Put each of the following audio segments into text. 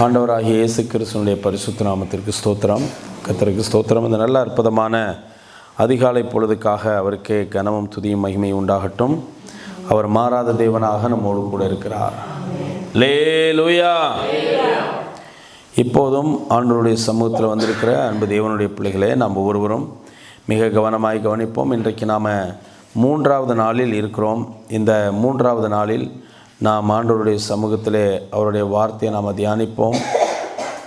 ஆண்டவராகிய இயேசு கிறிஸ்துவினுடைய பரிசுத்த நாமத்திற்கு ஸ்தோத்திரம். கர்த்தருக்கு ஸ்தோத்திரம். இந்த நல்ல அற்புதமான அதிகாலை பொழுதுக்காக அவருக்கே கனமும் துதியும் மகிமையும் உண்டாகட்டும். அவர் மாறாத தேவனாக நம்மோடு கூட இருக்கிறார். அல்லேலூயா. இப்போதும் ஆண்டவருடைய சமூகத்தில் வந்திருக்கிற அன்பு தேவனுடைய பிள்ளைகளே, நாம் ஒவ்வொருவரும் மிக கவனமாய் கவனிப்போம். இன்றைக்கு நாம் 3வது நாளில் இருக்கிறோம். இந்த 3வது நாளில் நாம் ஆண்டவருடைய சமூகத்திலே அவருடைய வார்த்தையை நாம் தியானிப்போம்.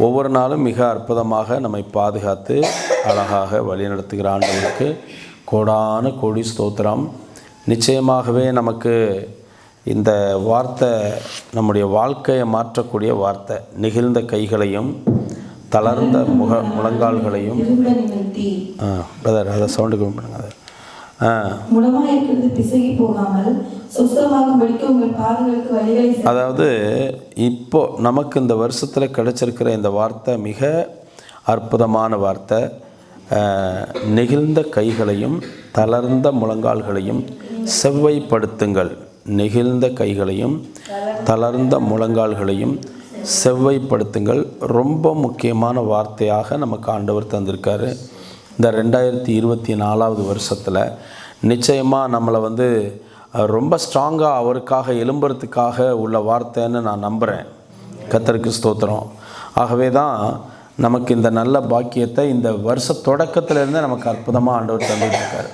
ஒவ்வொரு நாளும் மிக அற்புதமாக நம்மை பாதுகாத்து அழகாக வழிநடத்துகிற ஆண்டவருக்கு கோடான கோடி ஸ்தோத்திரம். நிச்சயமாகவே நமக்கு இந்த வார்த்தை நம்முடைய வாழ்க்கையை மாற்றக்கூடிய வார்த்தை. நெகிழ்ந்த கைகளையும் தளர்ந்த முழங்கால்களையும் பிரதர் அதை சவுண்டுக்கு பண்ணுங்க. அதாவது இப்போ நமக்கு இந்த வருஷத்தில் கிடைச்சிருக்கிற இந்த வார்த்தை மிக அற்புதமான வார்த்தை. நெகிழ்ந்த கைகளையும் தளர்ந்த முழங்கால்களையும் செவ்வைப்படுத்துங்கள். நெகிழ்ந்த கைகளையும் தளர்ந்த முழங்கால்களையும் செவ்வைப்படுத்துங்கள். ரொம்ப முக்கியமான வார்த்தையாக நமக்கு ஆண்டவர் தந்திருக்காரு. இந்த 2024வது வருஷத்தில் நிச்சயமாக நம்மளை ரொம்ப ஸ்ட்ராங்காக அவருக்காக எழும்புறதுக்காக உள்ள வார்த்தைன்னு நான் நம்புகிறேன். கர்த்தருக்கு ஸ்தோத்திரம். ஆகவே தான் நமக்கு இந்த நல்ல பாக்கியத்தை இந்த வருஷ தொடக்கத்திலேருந்தே நமக்கு அற்புதமாக ஆண்டவர் தந்துட்டுருக்காரு.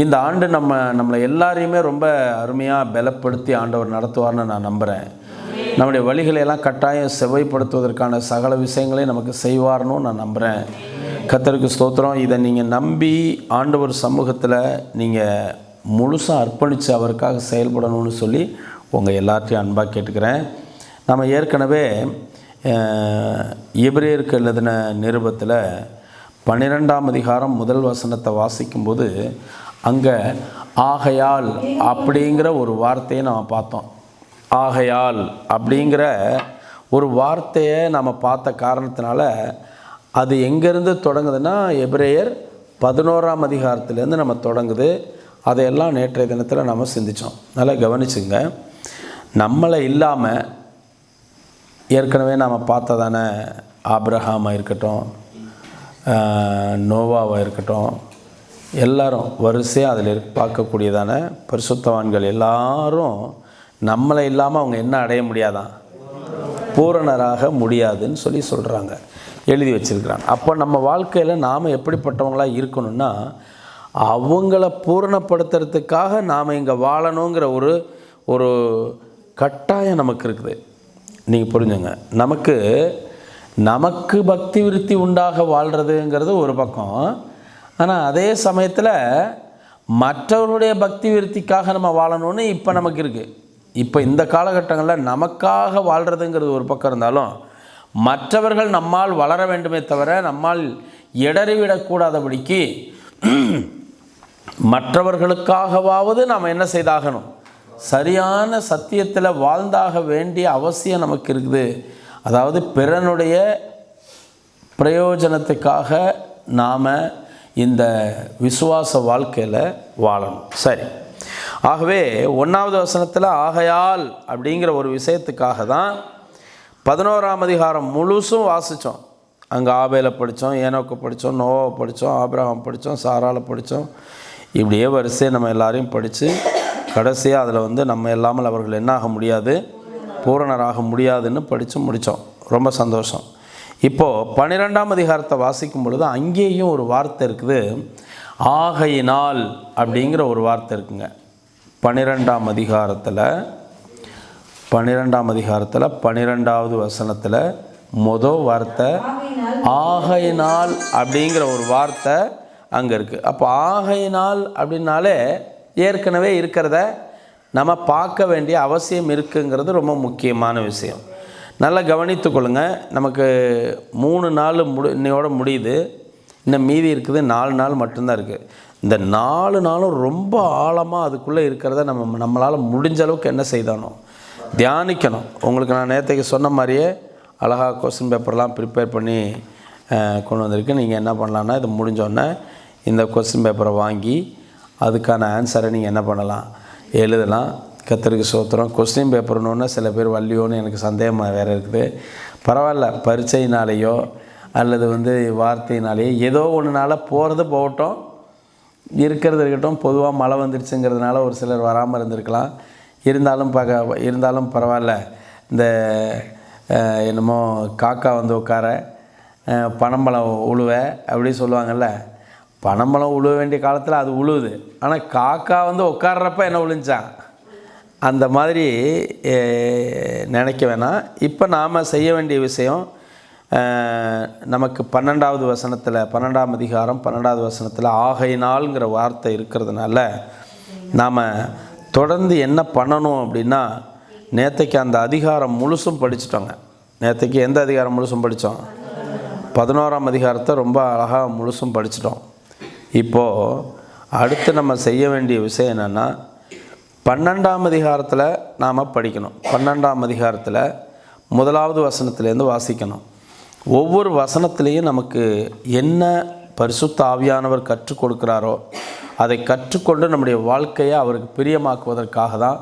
இந்த ஆண்டு நம்மளை எல்லாரையுமே ரொம்ப அருமையாக பலப்படுத்தி ஆண்டவர் நடத்துவார்னு நான் நம்புகிறேன். நம்முடைய வழிகளையெல்லாம் கட்டாயம் செவ்வைப்படுத்துவதற்கான சகல விஷயங்களையும் நமக்கு செய்வார்னு நான் நம்புகிறேன். கர்த்தருக்கு ஸ்தோத்திரம். இதை நீங்கள் நம்பி ஆண்டவர் சமூகத்தில் நீங்கள் முழுசாக அர்ப்பணித்து அவருக்காக செயல்படணும்னு சொல்லி உங்கள் எல்லாத்தையும் அன்பாக கேட்டுக்கிறேன். நம்ம ஏற்கனவே எபிரேயருக்கு எழுதின நிருபத்தில் 12ஆம் அதிகாரம் 1 வசனத்தை வாசிக்கும்போது அங்கே ஆகையால் அப்படிங்கிற ஒரு வார்த்தையை நம்ம பார்த்தோம். ஆகையால் அப்படிங்கிற ஒரு வார்த்தையை நம்ம பார்த்த காரணத்தினால அது எங்கேருந்து தொடங்குதுன்னா எபிரேயர் 11ஆம் அதிகாரத்துலேருந்து நம்ம தொடங்குது. அதையெல்லாம் நேற்றைய தினத்தில் நம்ம சிந்தித்தோம். நல்லா கவனிச்சுங்க. நம்மளை இல்லாமல் ஏற்கனவே நாம் பார்த்ததான ஆபிரகாமாக இருக்கட்டும், நோவாவாக இருக்கட்டும், எல்லாரும் வரிசையாக அதில் பார்க்கக்கூடியதான பரிசுத்தவான்கள் எல்லாரும் நம்மளை இல்லாமல் அவங்க என்ன அடைய முடியாதான், பூரணராக முடியாதுன்னு சொல்லி சொல்கிறாங்க, எழுதி வச்சிருக்கிறாங்க. அப்போ நம்ம வாழ்க்கையில் நாம் எப்படிப்பட்டவங்களாக இருக்கணும்னா, அவங்கள பூரணப்படுத்துறதுக்காக நாம் இங்கே வாழணுங்கிற ஒரு கட்டாயம் நமக்கு இருக்குது. நீங்கள் புரிஞ்சுங்க. நமக்கு பக்தி விருத்தி உண்டாக வாழ்கிறதுங்கிறது ஒரு பக்கம். ஆனால் அதே சமயத்தில் மற்றவருடைய பக்தி விருத்திக்காக நம்ம வாழணும்னு இப்போ நமக்கு இருக்குது. இப்போ இந்த காலகட்டங்களில் நமக்காக வாழ்கிறதுங்கிறது ஒரு பக்கம் இருந்தாலும், மற்றவர்கள் நம்மால் வளர வேண்டுமே தவிர நம்மால் இடறிவிடக்கூடாதபடிக்கு மற்றவர்களுக்காகவாவது நாம் என்ன செய்தாகணும், சரியான சத்தியத்தில் வாழ்ந்தாக வேண்டிய அவசியம் நமக்கு இருக்குது. அதாவது பிறனுடைய பிரயோஜனத்துக்காக நாம் இந்த விசுவாச வாழ்க்கையில் வாழணும். சரி, ஆகவே 1வது வசனத்தில் ஆகையால் அப்படிங்கிற ஒரு விஷயத்துக்காக தான் 11ஆம் அதிகாரம் முழுசும் வாசித்தோம். அங்கே ஆபேலை படித்தோம், ஏனோக்கை படித்தோம், நோவாவை படித்தோம், ஆபிரகாம் படித்தோம், சாராளை படித்தோம். இப்படியே வரிசையை நம்ம எல்லாரையும் படித்து கடைசியாக அதில் நம்ம இல்லாமல் அவர்கள் என்ன ஆக முடியாது, பூரணராக முடியாதுன்னு படித்து முடித்தோம். ரொம்ப சந்தோஷம். இப்போது 12ஆம் அதிகாரத்தை வாசிக்கும் பொழுது அங்கேயும் ஒரு வார்த்தை இருக்குது. ஆகையினால் அப்படிங்கிற ஒரு வார்த்தை இருக்குங்க. 12ஆம் அதிகாரத்தில் 12வது வசனத்தில் மொதல் வார்த்தை ஆகையினால் அப்படிங்கிற ஒரு வார்த்தை அங்கே இருக்குது. அப்போ ஆகையினால் அப்படின்னாலே ஏற்கனவே இருக்கிறத நம்ம பார்க்க வேண்டிய அவசியம் இருக்குங்கிறது ரொம்ப முக்கியமான விஷயம். நல்லா கவனித்து கொள்ளுங்கள். நமக்கு 3 நாள் இன்னையோட முடியுது. இன்னும் மீதி இருக்குது 4 நாள் மட்டும்தான் இருக்குது. இந்த 4 நாளும் ரொம்ப ஆழமாக அதுக்குள்ளே இருக்கிறத நம்மளால் முடிஞ்ச அளவுக்கு என்ன செய்தானோ தியானிக்கணும். உங்களுக்கு நான் நேற்றுக்கு சொன்ன மாதிரியே அழகாக கொஸ்டின் பேப்பர்லாம் ப்ரிப்பேர் பண்ணி கொண்டு வந்திருக்கு. நீங்கள் என்ன பண்ணலான்னா, இது முடிஞ்சோடனே இந்த கொஸ்டின் பேப்பரை வாங்கி அதுக்கான ஆன்சரை நீங்கள் என்ன பண்ணலாம், எழுதலாம். கர்த்தருக்கு ஸ்தோத்திரம். கொஸ்டின் பேப்பர்னோன்னு சில பேர் வள்ளியோன்னு எனக்கு சந்தேகமாக வேறு இருக்குது. பரவாயில்ல, பரீட்சையினாலேயோ அல்லது வார்த்தையினாலேயோ ஏதோ ஒன்றுனால போகிறது போகட்டும், இருக்கிறது இருக்கட்டும். பொதுவாக மழை வந்துடுச்சுங்கிறதுனால ஒரு சிலர் வராமல் இருந்திருக்கலாம். இருந்தாலும் பரவாயில்ல. இந்த என்னமோ காக்கா உட்கார பனம்பழம் உழுவ அப்படி சொல்லுவாங்கள்ல. பனம்பழம் உழுவ வேண்டிய காலத்தில் அது உழுவுது, ஆனால் காக்கா உட்கார்றப்ப என்ன விழுந்தான், அந்த மாதிரி நினைக்க வேணாம். இப்போ நாம் செய்ய வேண்டிய விஷயம், நமக்கு 12வது வசனத்தில் 12ஆம் அதிகாரம் 12வது வசனத்தில் ஆகையினால்ங்கிற வார்த்தை இருக்கிறதுனால நாம் தொடர்ந்து என்ன பண்ணணும் அப்படின்னா, நேற்றைக்கு அந்த அதிகாரம் முழுசும் படிச்சிட்டோங்க. நேற்றைக்கு எந்த அதிகாரம் முழுசும் படித்தோம்? 11ஆம் அதிகாரத்தை ரொம்ப அழகாக முழுசும் படிச்சிட்டோம். இப்போது அடுத்து நம்ம செய்ய வேண்டிய விஷயம் என்னென்னா, 12ஆம் அதிகாரத்தில் நாம் படிக்கணும். 12ஆம் அதிகாரத்தில் 1வது வசனத்துலேருந்து வாசிக்கணும். ஒவ்வொரு வசனத்துலேயும் நமக்கு என்ன பரிசுத்த ஆவியானவர் கற்றுக் கொடுக்குறாரோ அதை கற்றுக்கொண்டு நம்முடைய வாழ்க்கையை அவருக்கு பிரியமாக்குவதற்காக தான்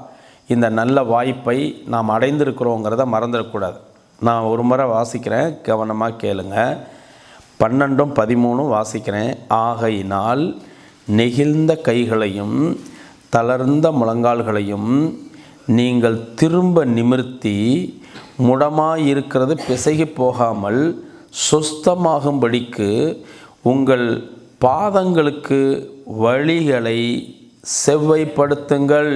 இந்த நல்ல வாய்ப்பை நாம் அடைந்திருக்கிறோங்கிறத மறந்துடக்கூடாது. நான் ஒரு முறை வாசிக்கிறேன், கவனமாக கேளுங்க. 12-13 வாசிக்கிறேன். ஆகையினால் நெகிழ்ந்த கைகளையும் தளர்ந்த முழங்கால்களையும் நீங்கள் திரும்ப நிமிர்த்தி முடமாயிருக்கிறது பிசகி போகாமல் சுஸ்தமாகும்படிக்கு உங்கள் பாதங்களுக்கு வழிகளை செவ்வைப்படுத்துங்கள்.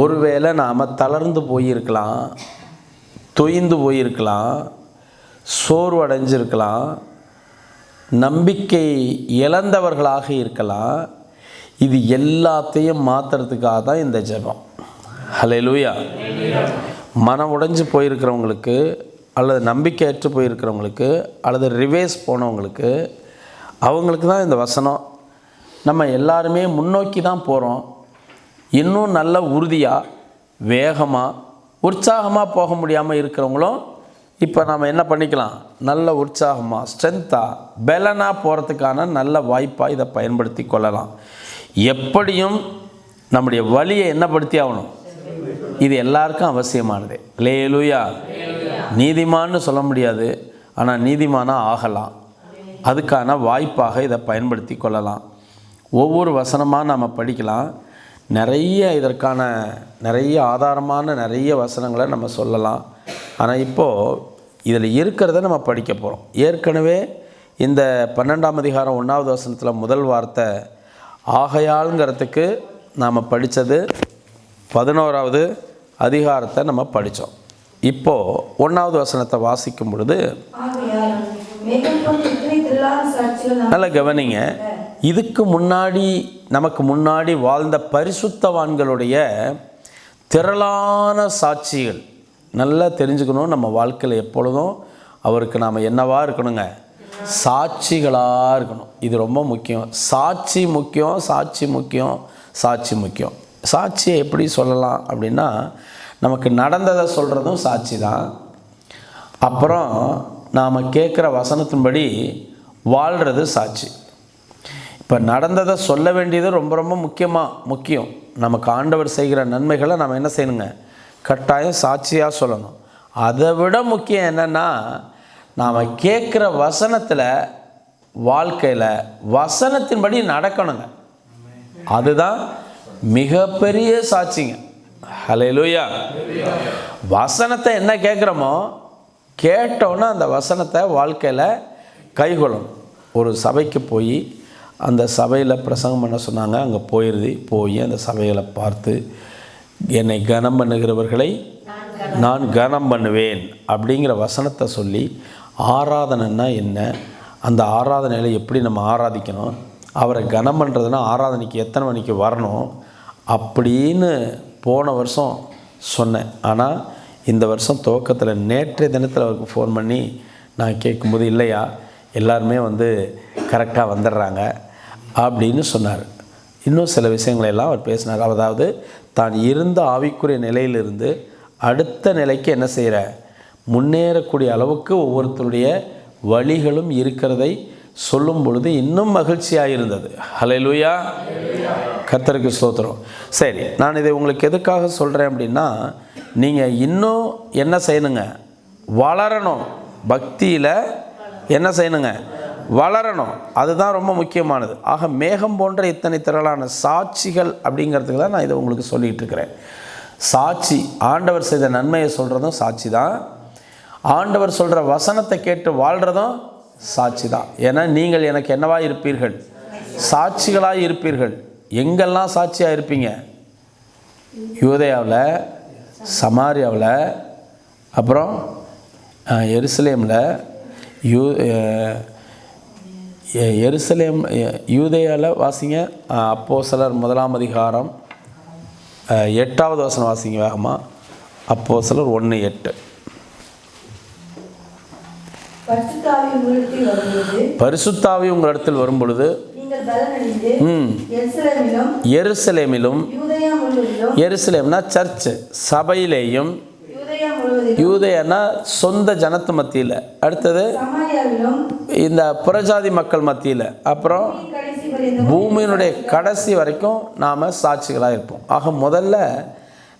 ஒருவேளை நாம் தளர்ந்து போயிருக்கலாம், தொய்ந்து போயிருக்கலாம், சோர்வடைஞ்சிருக்கலாம், நம்பிக்கை இழந்தவர்களாக இருக்கலாம். இது எல்லாத்தையும் மாற்றுறதுக்காக தான் இந்த ஜெபம். ஹல்லேலூயா. மனம் உடைஞ்சு போயிருக்கிறவங்களுக்கு, அல்லது நம்பிக்கையற்று போயிருக்கிறவங்களுக்கு, அல்லது ரிவேஸ் போனவங்களுக்கு, அவங்களுக்கு தான் இந்த வசனம். நம்ம எல்லாருமே முன்னோக்கி தான் போகிறோம். இன்னும் நல்ல உறுதியாக, வேகமாக, உற்சாகமாக போக முடியாமல் இருக்கிறவங்களும் இப்போ நாம் என்ன பண்ணிக்கலாம், நல்ல உற்சாகமாக, ஸ்ட்ரென்த்தாக, பலனாக போகிறதுக்கான நல்ல வாய்ப்பாக இதை பயன்படுத்தி கொள்ளலாம். எப்படியும் நம்முடைய வழியை என்னப்படுத்தி ஆகணும், இது எல்லாருக்கும் அவசியமானது. அல்லேலூயா. நீதிமான்னு சொல்ல முடியாது, ஆனால் நீதிமானாக ஆகலாம். அதுக்கான வாய்ப்பாக இதை பயன்படுத்தி கொள்ளலாம். ஒவ்வொரு வசனமாக நம்ம படிக்கலாம். இதற்கான நிறைய ஆதாரமான நிறைய வசனங்களை நம்ம சொல்லலாம். ஆனால் இப்போது இதில் இருக்கிறத நம்ம படிக்க போகிறோம். ஏற்கனவே இந்த 12ஆம் அதிகாரம் 1வது வசனத்தில் முதல் வார்த்தை ஆகையாளுங்கிறதுக்கு நாம் படித்தது 11வது அதிகாரத்தை நம்ம படித்தோம். இப்போது 1வது வசனத்தை வாசிக்கும் பொழுது நல்ல கவனிங்க. இதுக்கு முன்னாடி, நமக்கு முன்னாடி வாழ்ந்த பரிசுத்தவான்களுடைய திரளான சாட்சிகள் நல்லா தெரிஞ்சுக்கணும். நம்ம வாழ்க்கையில் எப்பொழுதும் அவருக்கு நாம் என்னவா இருக்கணுங்க, சாட்சிகளாக இருக்கணும். இது ரொம்ப முக்கியம். சாட்சி முக்கியம், சாட்சி முக்கியம், சாட்சி முக்கியம். சாட்சியை எப்படி சொல்லலாம் அப்படின்னா, நமக்கு நடந்ததை சொல்கிறதும் சாட்சி தான். அப்புறம் நாம் கேட்குற வசனத்தின்படி வாழ்கிறது சாட்சி. இப்போ நடந்ததை சொல்ல வேண்டியது ரொம்ப ரொம்ப முக்கியம். நமக்கு ஆண்டவர் செய்கிற நன்மைகளை நம்ம என்ன செய்யணுங்க, கட்டாயம் சாட்சியாக சொல்லணும். அதை விட முக்கியம் என்னென்னா, நாம் கேட்குற வசனத்தில், வாழ்க்கையில் வசனத்தின்படி நடக்கணுங்க. அதுதான் மிகப்பெரிய சாட்சிங்க. ஹல்லேலூயா. வசனத்தை என்ன கேட்குறோமோ கேட்டோன்னா அந்த வசனத்தை வாழ்க்கையில் கைகொள்ளணும். ஒரு சபைக்கு போய் அந்த சபையில் பிரசங்கம் பண்ண சொன்னாங்க. அங்கே போய் அந்த சபைகளை பார்த்து, என்னை கனம் பண்ணுகிறவர்களை நான் கனம் பண்ணுவேன் அப்படிங்கிற வசனத்தை சொல்லி, ஆராதனைன்னா என்ன, அந்த ஆராதனையில் எப்படி நம்ம ஆராதிக்கணும், அவரை கனம் பண்ணுறதுனா ஆராதனைக்கு எத்தனை மணிக்கு வரணும் அப்படின்னு போன வருஷம் சொன்னேன். ஆனால் இந்த வருஷம் துவக்கத்தில் நேற்றைய தினத்தில் அவருக்கு ஃபோன் பண்ணி நான் கேட்கும்போது, இல்லையா எல்லாருமே கரெக்டாக வந்துடுறாங்க அப்படின்னு சொன்னார். இன்னும் சில விஷயங்களெல்லாம் அவர் பேசினார். அதாவது தான் இருந்த ஆவிக்குரிய நிலையிலிருந்து அடுத்த நிலைக்கு என்ன செய்கிற, முன்னேறக்கூடிய அளவுக்கு ஒவ்வொருத்தருடைய வழிகளும் இருக்கிறதை சொல்லும் பொழுது இன்னும் மகிழ்ச்சியாக இருந்தது. ஹல்லேலூயா. கர்த்தருக்கு ஸ்தோத்திரம். சரி, நான் இதை உங்களுக்கு எதுக்காக சொல்கிறேன் அப்படின்னா, நீங்கள் இன்னும் என்ன செய்யணுங்க? வளரணும். பக்தியில் என்ன செய்யணுங்க? வளரணும். அதுதான் ரொம்ப முக்கியமானது. ஆக மேகம் போன்ற இத்தனை திரளான சாட்சிகள் அப்படிங்கிறதுக்கு தான் நான் இதை உங்களுக்கு சொல்லிகிட்டு இருக்கிறேன். சாட்சி, ஆண்டவர் செய்த நன்மையை சொல்கிறதும் சாட்சி தான். ஆண்டவர் சொல்கிற வசனத்தை கேட்டு வாழ்கிறதும் சாட்சி தான். ஏன்னா நீங்கள் எனக்கு என்னவாக இருப்பீர்கள்? சாட்சிகளாக இருப்பீர்கள். எங்கெல்லாம் சாட்சியாக இருப்பீங்க? யூதேயாவில், சமாரியாவில், அப்புறம் எருசலேமில், எருசலேம் யூதேயாவில் வாசிங்க. அப்போஸ்தலர் 1 அதிகாரம் 8வது வசனம் வாசிங்க வேகமாக. அப்போஸ்தலர் 1:8. பரிசுத்தாவி உங்களிடத்தில் வரும்பொழுது எருசலேமிலும், எருசலேம்னா சர்ச், சபையிலேயும், யூதேயனா சொந்த ஜனத்து மத்தியில், அடுத்தது இந்த புறஜாதி மக்கள் மத்தியில், அப்புறம் பூமியினுடைய கடைசி வரைக்கும் நாம் சாட்சிகளாக இருப்போம். ஆக முதல்ல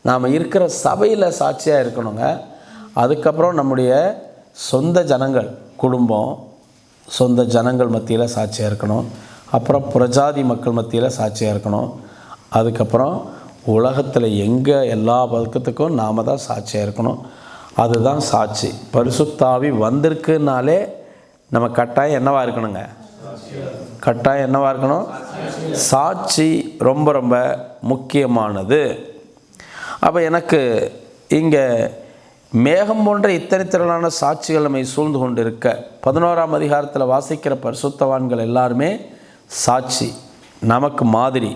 நாம் இருக்கிற சபையில் சாட்சியாக இருக்கணுங்க. அதுக்கப்புறம் நம்முடைய சொந்த ஜனங்கள், குடும்பம், சொந்த ஜனங்கள் மத்தியில் சாட்சியாக இருக்கணும். அப்புறம் புறஜாதி மக்கள் மத்தியில் சாட்சியாக இருக்கணும். அதுக்கப்புறம் உலகத்தில் எங்கே எல்லா பக்கத்துக்கும் நாம் தான் சாட்சியாக இருக்கணும். அதுதான் சாட்சி. பரிசுத்தாவி வந்திருக்குனாலே நம்ம கட்டாயம் என்னவாக இருக்கணுங்க? கட்டாயம் என்னவாக இருக்கணும்? சாட்சி ரொம்ப ரொம்ப முக்கியமானது. அப்போ எனக்கு இங்கே மேகம் போன்ற இத்தனை திரளான சாட்சிகள் நம்மை சூழ்ந்து கொண்டு இருக்க, 11ஆம் அதிகாரத்தில் வாசிக்கிற பரிசுத்தவான்கள் எல்லாருமே சாட்சி, நமக்கு மாதிரி.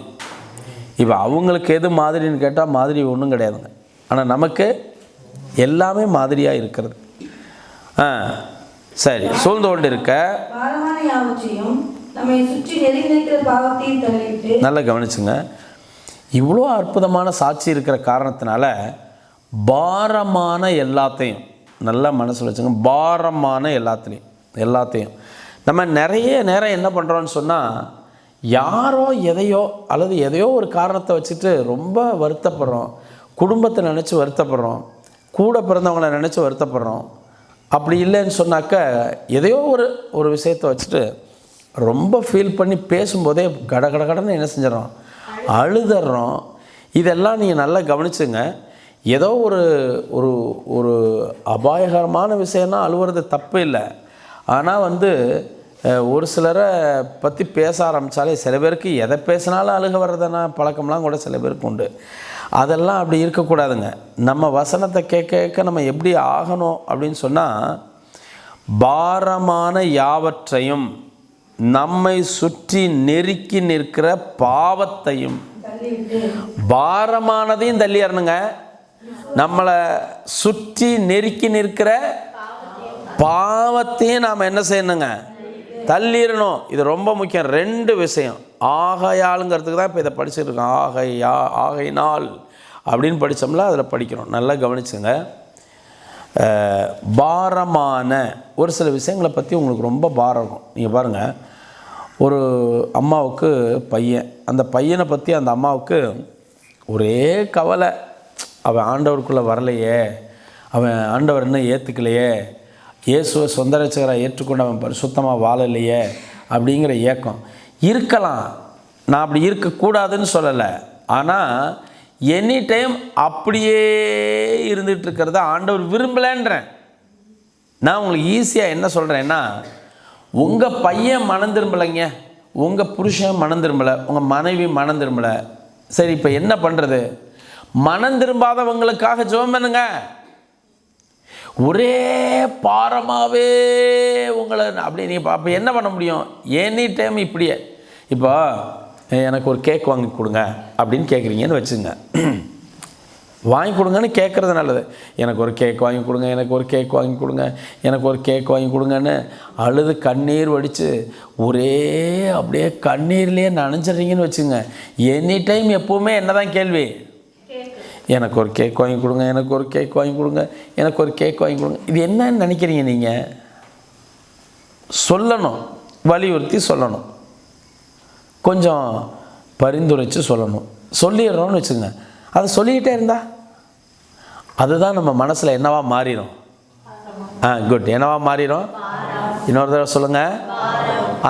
இப்போ அவங்களுக்கு எது மாதிரின்னு கேட்டால் மாதிரி ஒன்றும் கிடையாதுங்க. ஆனால் நமக்கு எல்லாமே மாதிரியாக இருக்கிறது. சரி, சூழ்ந்து கொண்டு இருக்க நல்லா கவனிச்சுங்க. இவ்வளோ அற்புதமான சாட்சி இருக்கிற காரணத்தினால பாரமான எல்லாத்தையும் நல்லா மனசில் வச்சுங்க. பாரமான எல்லாத்தையும் நம்ம நிறைய நேரம் என்ன பண்ணுறோன்னு சொன்னால், யாரோ எதையோ அல்லது எதையோ ஒரு காரணத்தை வச்சுட்டு ரொம்ப வருத்தப்படுறோம். குடும்பத்தை நினச்சி வருத்தப்படுறோம், கூட பிறந்தவங்களை நினச்சி வருத்தப்படுறோம். அப்படி இல்லைன்னு சொன்னாக்க எதையோ ஒரு விஷயத்தை வச்சுட்டு ரொம்ப ஃபீல் பண்ணி பேசும்போதே கடன்னு என்ன செஞ்சிடறோம்? அழுதுறோம். இதெல்லாம் நீங்கள் நல்லா கவனிச்சுங்க. ஏதோ ஒரு ஒரு அபாயகரமான விஷயம்னா அழுவுறது தப்பு இல்லை. ஆனால் ஒரு சிலரை பற்றி பேச ஆரம்பித்தாலே சில பேருக்கு எதை பேசினாலும் அழுக வர்றதுனா பழக்கம்லாம் கூட சில பேருக்கு உண்டு. அதெல்லாம் அப்படி இருக்கக்கூடாதுங்க. நம்ம வசனத்தை கேட்க நம்ம எப்படி ஆகணும் அப்படின்னு சொன்னால், பாரமான யாவற்றையும் நம்மை சுற்றி நெருக்கி நிற்கிற பாவத்தையும், பாரமானதையும் தள்ளிடணுங்க. நம்மளை சுற்றி நெருக்கி நிற்கிற பாவத்தையும் நாம் என்ன செய்யணுங்க? தள்ளிடணும். இது ரொம்ப முக்கியம். 2 விஷயம். ஆகையாளுங்கிறதுக்கு தான் இப்போ இதை படிச்சுட்டு இருக்கோம். ஆகையினால் அப்படின்னு படித்தோம்ல, அதில் படிக்கிறோம். நல்லா கவனிச்சுங்க. பாரமான ஒரு சில விஷயங்களை பற்றி உங்களுக்கு ரொம்ப பாரம் இருக்கும். நீங்கள் பாருங்கள், ஒரு அம்மாவுக்கு பையன், அந்த பையனை பற்றி அந்த அம்மாவுக்கு ஒரே கவலை. அவன் ஆண்டவருக்குள்ளே வரலையே, அவன் ஆண்டவர் இன்னும் ஏற்றுக்கலையே, இயேசுவை சொந்த ரட்சகராக ஏற்றுக்கொண்டு அவன் பரிசுத்தமாக வாழலையே அப்படிங்கிற ஏக்கம் இருக்கலாம். நான் அப்படி இருக்கக்கூடாதுன்னு சொல்லலை. ஆனால் எனி டைம் அப்படியே இருந்துகிட்டு இருக்கிறத ஆண்டவர் விரும்பலைன்றேன். நான் உங்களுக்கு ஈஸியாக என்ன சொல்கிறேன்னா, உங்கள் பையன் மனம் திரும்பலைங்க, உங்கள் புருஷன் மனம் திரும்பலை, உங்கள் மனைவி மனம் திரும்பலை. சரி, இப்போ என்ன பண்ணுறது? மனம் திரும்பாதவங்களுக்காக ஜெபம் பண்ணுங்க. ஒரே பாரமாகவே உங்களை அப்படி நீங்கள் அப்போ என்ன பண்ண முடியும்? எனி டைம் இப்படியே. இப்போ எனக்கு ஒரு கேக் வாங்கி கொடுங்க அப்படின்னு கேட்குறீங்கன்னு வச்சுங்க. வாங்கி கொடுங்கன்னு கேட்குறது நல்லது. எனக்கு ஒரு கேக் வாங்கி கொடுங்க, எனக்கு ஒரு கேக் வாங்கி கொடுங்க, எனக்கு ஒரு கேக் வாங்கி கொடுங்கன்னு அழுது கண்ணீர் வடித்து ஒரே அப்படியே கண்ணீர்லேயே நனைஞ்சிட்றீங்கன்னு வச்சுங்க. எனி டைம் எப்போவுமே என்ன தான் கேள்வி? எனக்கு ஒரு கேக் வாங்கி கொடுங்க, எனக்கு ஒரு கேக் வாங்கி கொடுங்க, எனக்கு ஒரு கேக் வாங்கி கொடுங்க. இது என்னன்னு நினைக்கிறீங்க? நீங்கள் சொல்லணும், வலியுறுத்தி சொல்லணும். கொஞ்சம் பரிந்துரைச்சு சொல்லணும். சொல்லிடுறோம்னு வச்சுங்க, அதை சொல்லிக்கிட்டே இருந்தா அதுதான் நம்ம மனசில் என்னவா மாறிடும்? குட், என்னவா மாறிடும்? இன்னொரு தடவை சொல்லுங்கள்.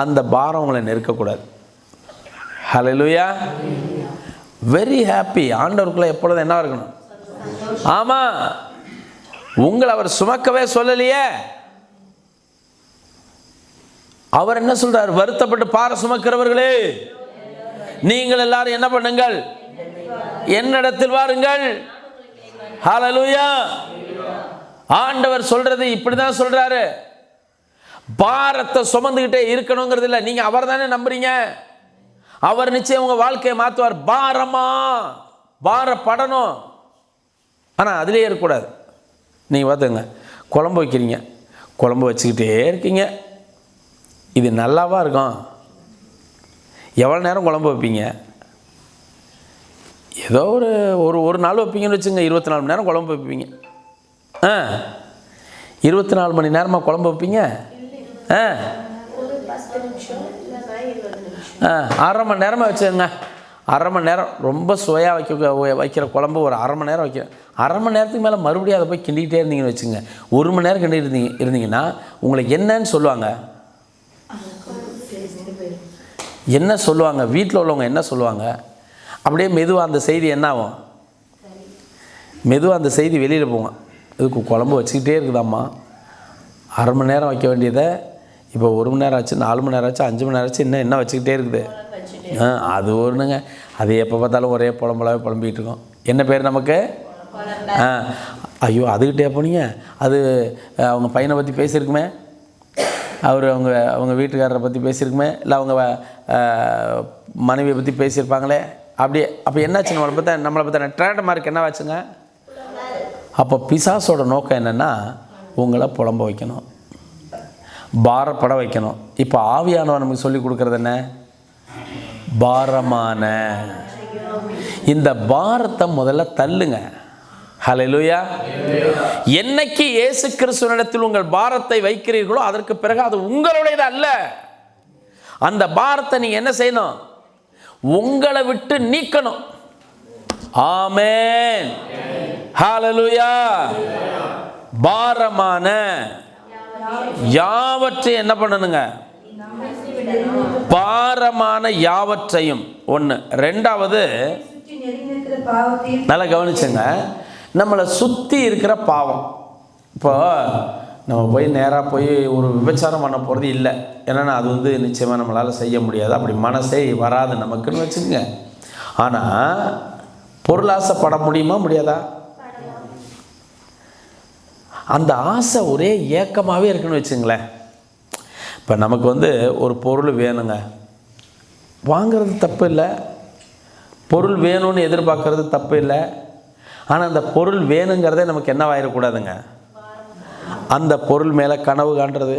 அந்த பாரம் உங்களை நெருக்கக்கூடாது. ஹல்லேலூயா. Very happy. ஆண்டவருக்குள்ளே எப்பொழுதும் என்ன இருக்கணும்? ஆமாம், உங்களை அவர் சுமக்கவே சொல்லலையே. அவர் என்ன சொல்றார்? வருத்தப்பட்டு பார சுமக்கிறவர்களே, நீங்கள் எல்லாரும் என்ன பண்ணுங்கள்? என்னிடத்தில் வாருங்கள். ஹல்லேலூயா. ஆண்டவர் சொல்றது இப்படிதான் சொல்றாரு. பாரத்தை சுமந்துகிட்டே இருக்கணுங்கிறது இல்லை. நீங்க அவர் தானே நம்புறீங்க. அவர் நிச்சயம் உங்க வாழ்க்கையை மாற்றுவார். பாரப்படணும். ஆனால் அதுலேயே இருக்கக்கூடாது. நீங்கள் பார்த்துங்க, குழம்பு வைக்கிறீங்க, குழம்பு வச்சுக்கிட்டே இருக்கீங்க. இது நல்லாவா இருக்கும்? எவ்வளோ நேரம் குழம்பு வைப்பீங்க? ஏதோ ஒரு நாள் வைப்பீங்கன்னு வச்சுங்க, 24 மணி நேரம் குழம்பு வைப்பீங்க. 24 மணி நேரமாக குழம்பு வைப்பீங்க? அரை மணி நேரமாக வச்சுருங்க. அரை மணி நேரம் ரொம்ப சுவையாக வைக்கிற குழம்பு ஒரு அரை மணி நேரம் வைக்கிறேன். அரை மணி நேரத்துக்கு மேலே மறுபடியும் அதை போய் கிண்டிகிட்டே இருந்தீங்கன்னு வச்சுங்க, 1 மணி நேரம் கிண்டி இருந்தீங்கன்னா உங்களுக்கு என்னன்னு சொல்லுவாங்க? என்ன சொல்லுவாங்க? வீட்டில் உள்ளவங்க என்ன சொல்லுவாங்க? அப்படியே மெதுவாக அந்த செய்தி என்ன ஆகும்? மெதுவாக அந்த செய்தி வெளியில் போங்க. இதுக்கு குழம்பு வச்சுக்கிட்டே இருக்குதாம்மா, அரை மணி நேரம் வைக்க வேண்டியதை இப்போ 1 மணி நேரம் ஆச்சு, 4 மணி நேரம் ஆச்சு, 5 மணி நேரம் ஆச்சு, இன்னும் என்ன வச்சுக்கிட்டே இருக்குது. அது ஒன்றுங்க. அது எப்போ பார்த்தாலும் ஒரே புலம்பிகிட்டு இருக்கோம். என்ன பேர் நமக்கு? ஐயோ, அதுக்கிட்டே போனீங்க. அது அவங்க பையனை பற்றி பேசியிருக்குமே, அவங்க வீட்டுக்காரரை பற்றி பேசியிருக்குமே, இல்லை அவங்க மனைவியை பற்றி பேசியிருப்பாங்களே. அப்படியே அப்போ என்னாச்சு? நம்மளை பற்றி ட்ரேட் மார்க் என்ன வச்சுங்க? அப்போ பிசாசோட நோக்கம் என்னென்னா உங்களை புலம்ப வைக்கணும், பாரப்பட வைக்கணும். இப்போ ஆவியானவர் நமக்கு சொல்லி கொடுக்குறது என்ன? பாரமான இந்த பாரத்தை முதல்ல தள்ளுங்க. ஹல்லேலூயா. என்னைக்கு இயேசு கிறிஸ்துவினிடத்தில் உங்கள் பாரத்தை வைக்கிறீர்களோ அதற்கு பிறகு அது உங்களுடையது அல்ல. அந்த பாரத்தை நீங்க என்ன செய்யணும்? உங்களை விட்டு நீக்கணும். ஆமென். ஹல்லேலூயா. பாரமான யாவற்றையும் என்ன பண்ணணுங்க? பாரமான யாவற்றையும். ஒன்று. ரெண்டாவது, நல்லா கவனிச்சுங்க, நம்மளை சுற்றி இருக்கிற பாவம். இப்போ நம்ம போய் நேராக போய் ஒரு விபச்சாரம் பண்ண போகிறது இல்லை. ஏன்னா அது நிச்சயமாக நம்மளால் செய்ய முடியாது. அப்படி மனசே வராது நமக்குன்னு வச்சுக்கோங்க. ஆனால் பொருளாசைப்பட முடியுமா? முடியாதா? அந்த ஆசை ஒரே ஏக்கமாகவே இருக்குன்னு வச்சுங்களேன். இப்போ நமக்கு ஒரு பொருள் வேணுங்க, வாங்கிறது தப்பு இல்லை, பொருள் வேணும்னு எதிர்பார்க்கறது தப்பு இல்லை. ஆனால் அந்த பொருள் வேணுங்கிறதே நமக்கு என்னவாயிடக்கூடாதுங்க? அந்த பொருள் மேலே கனவு காண்றது,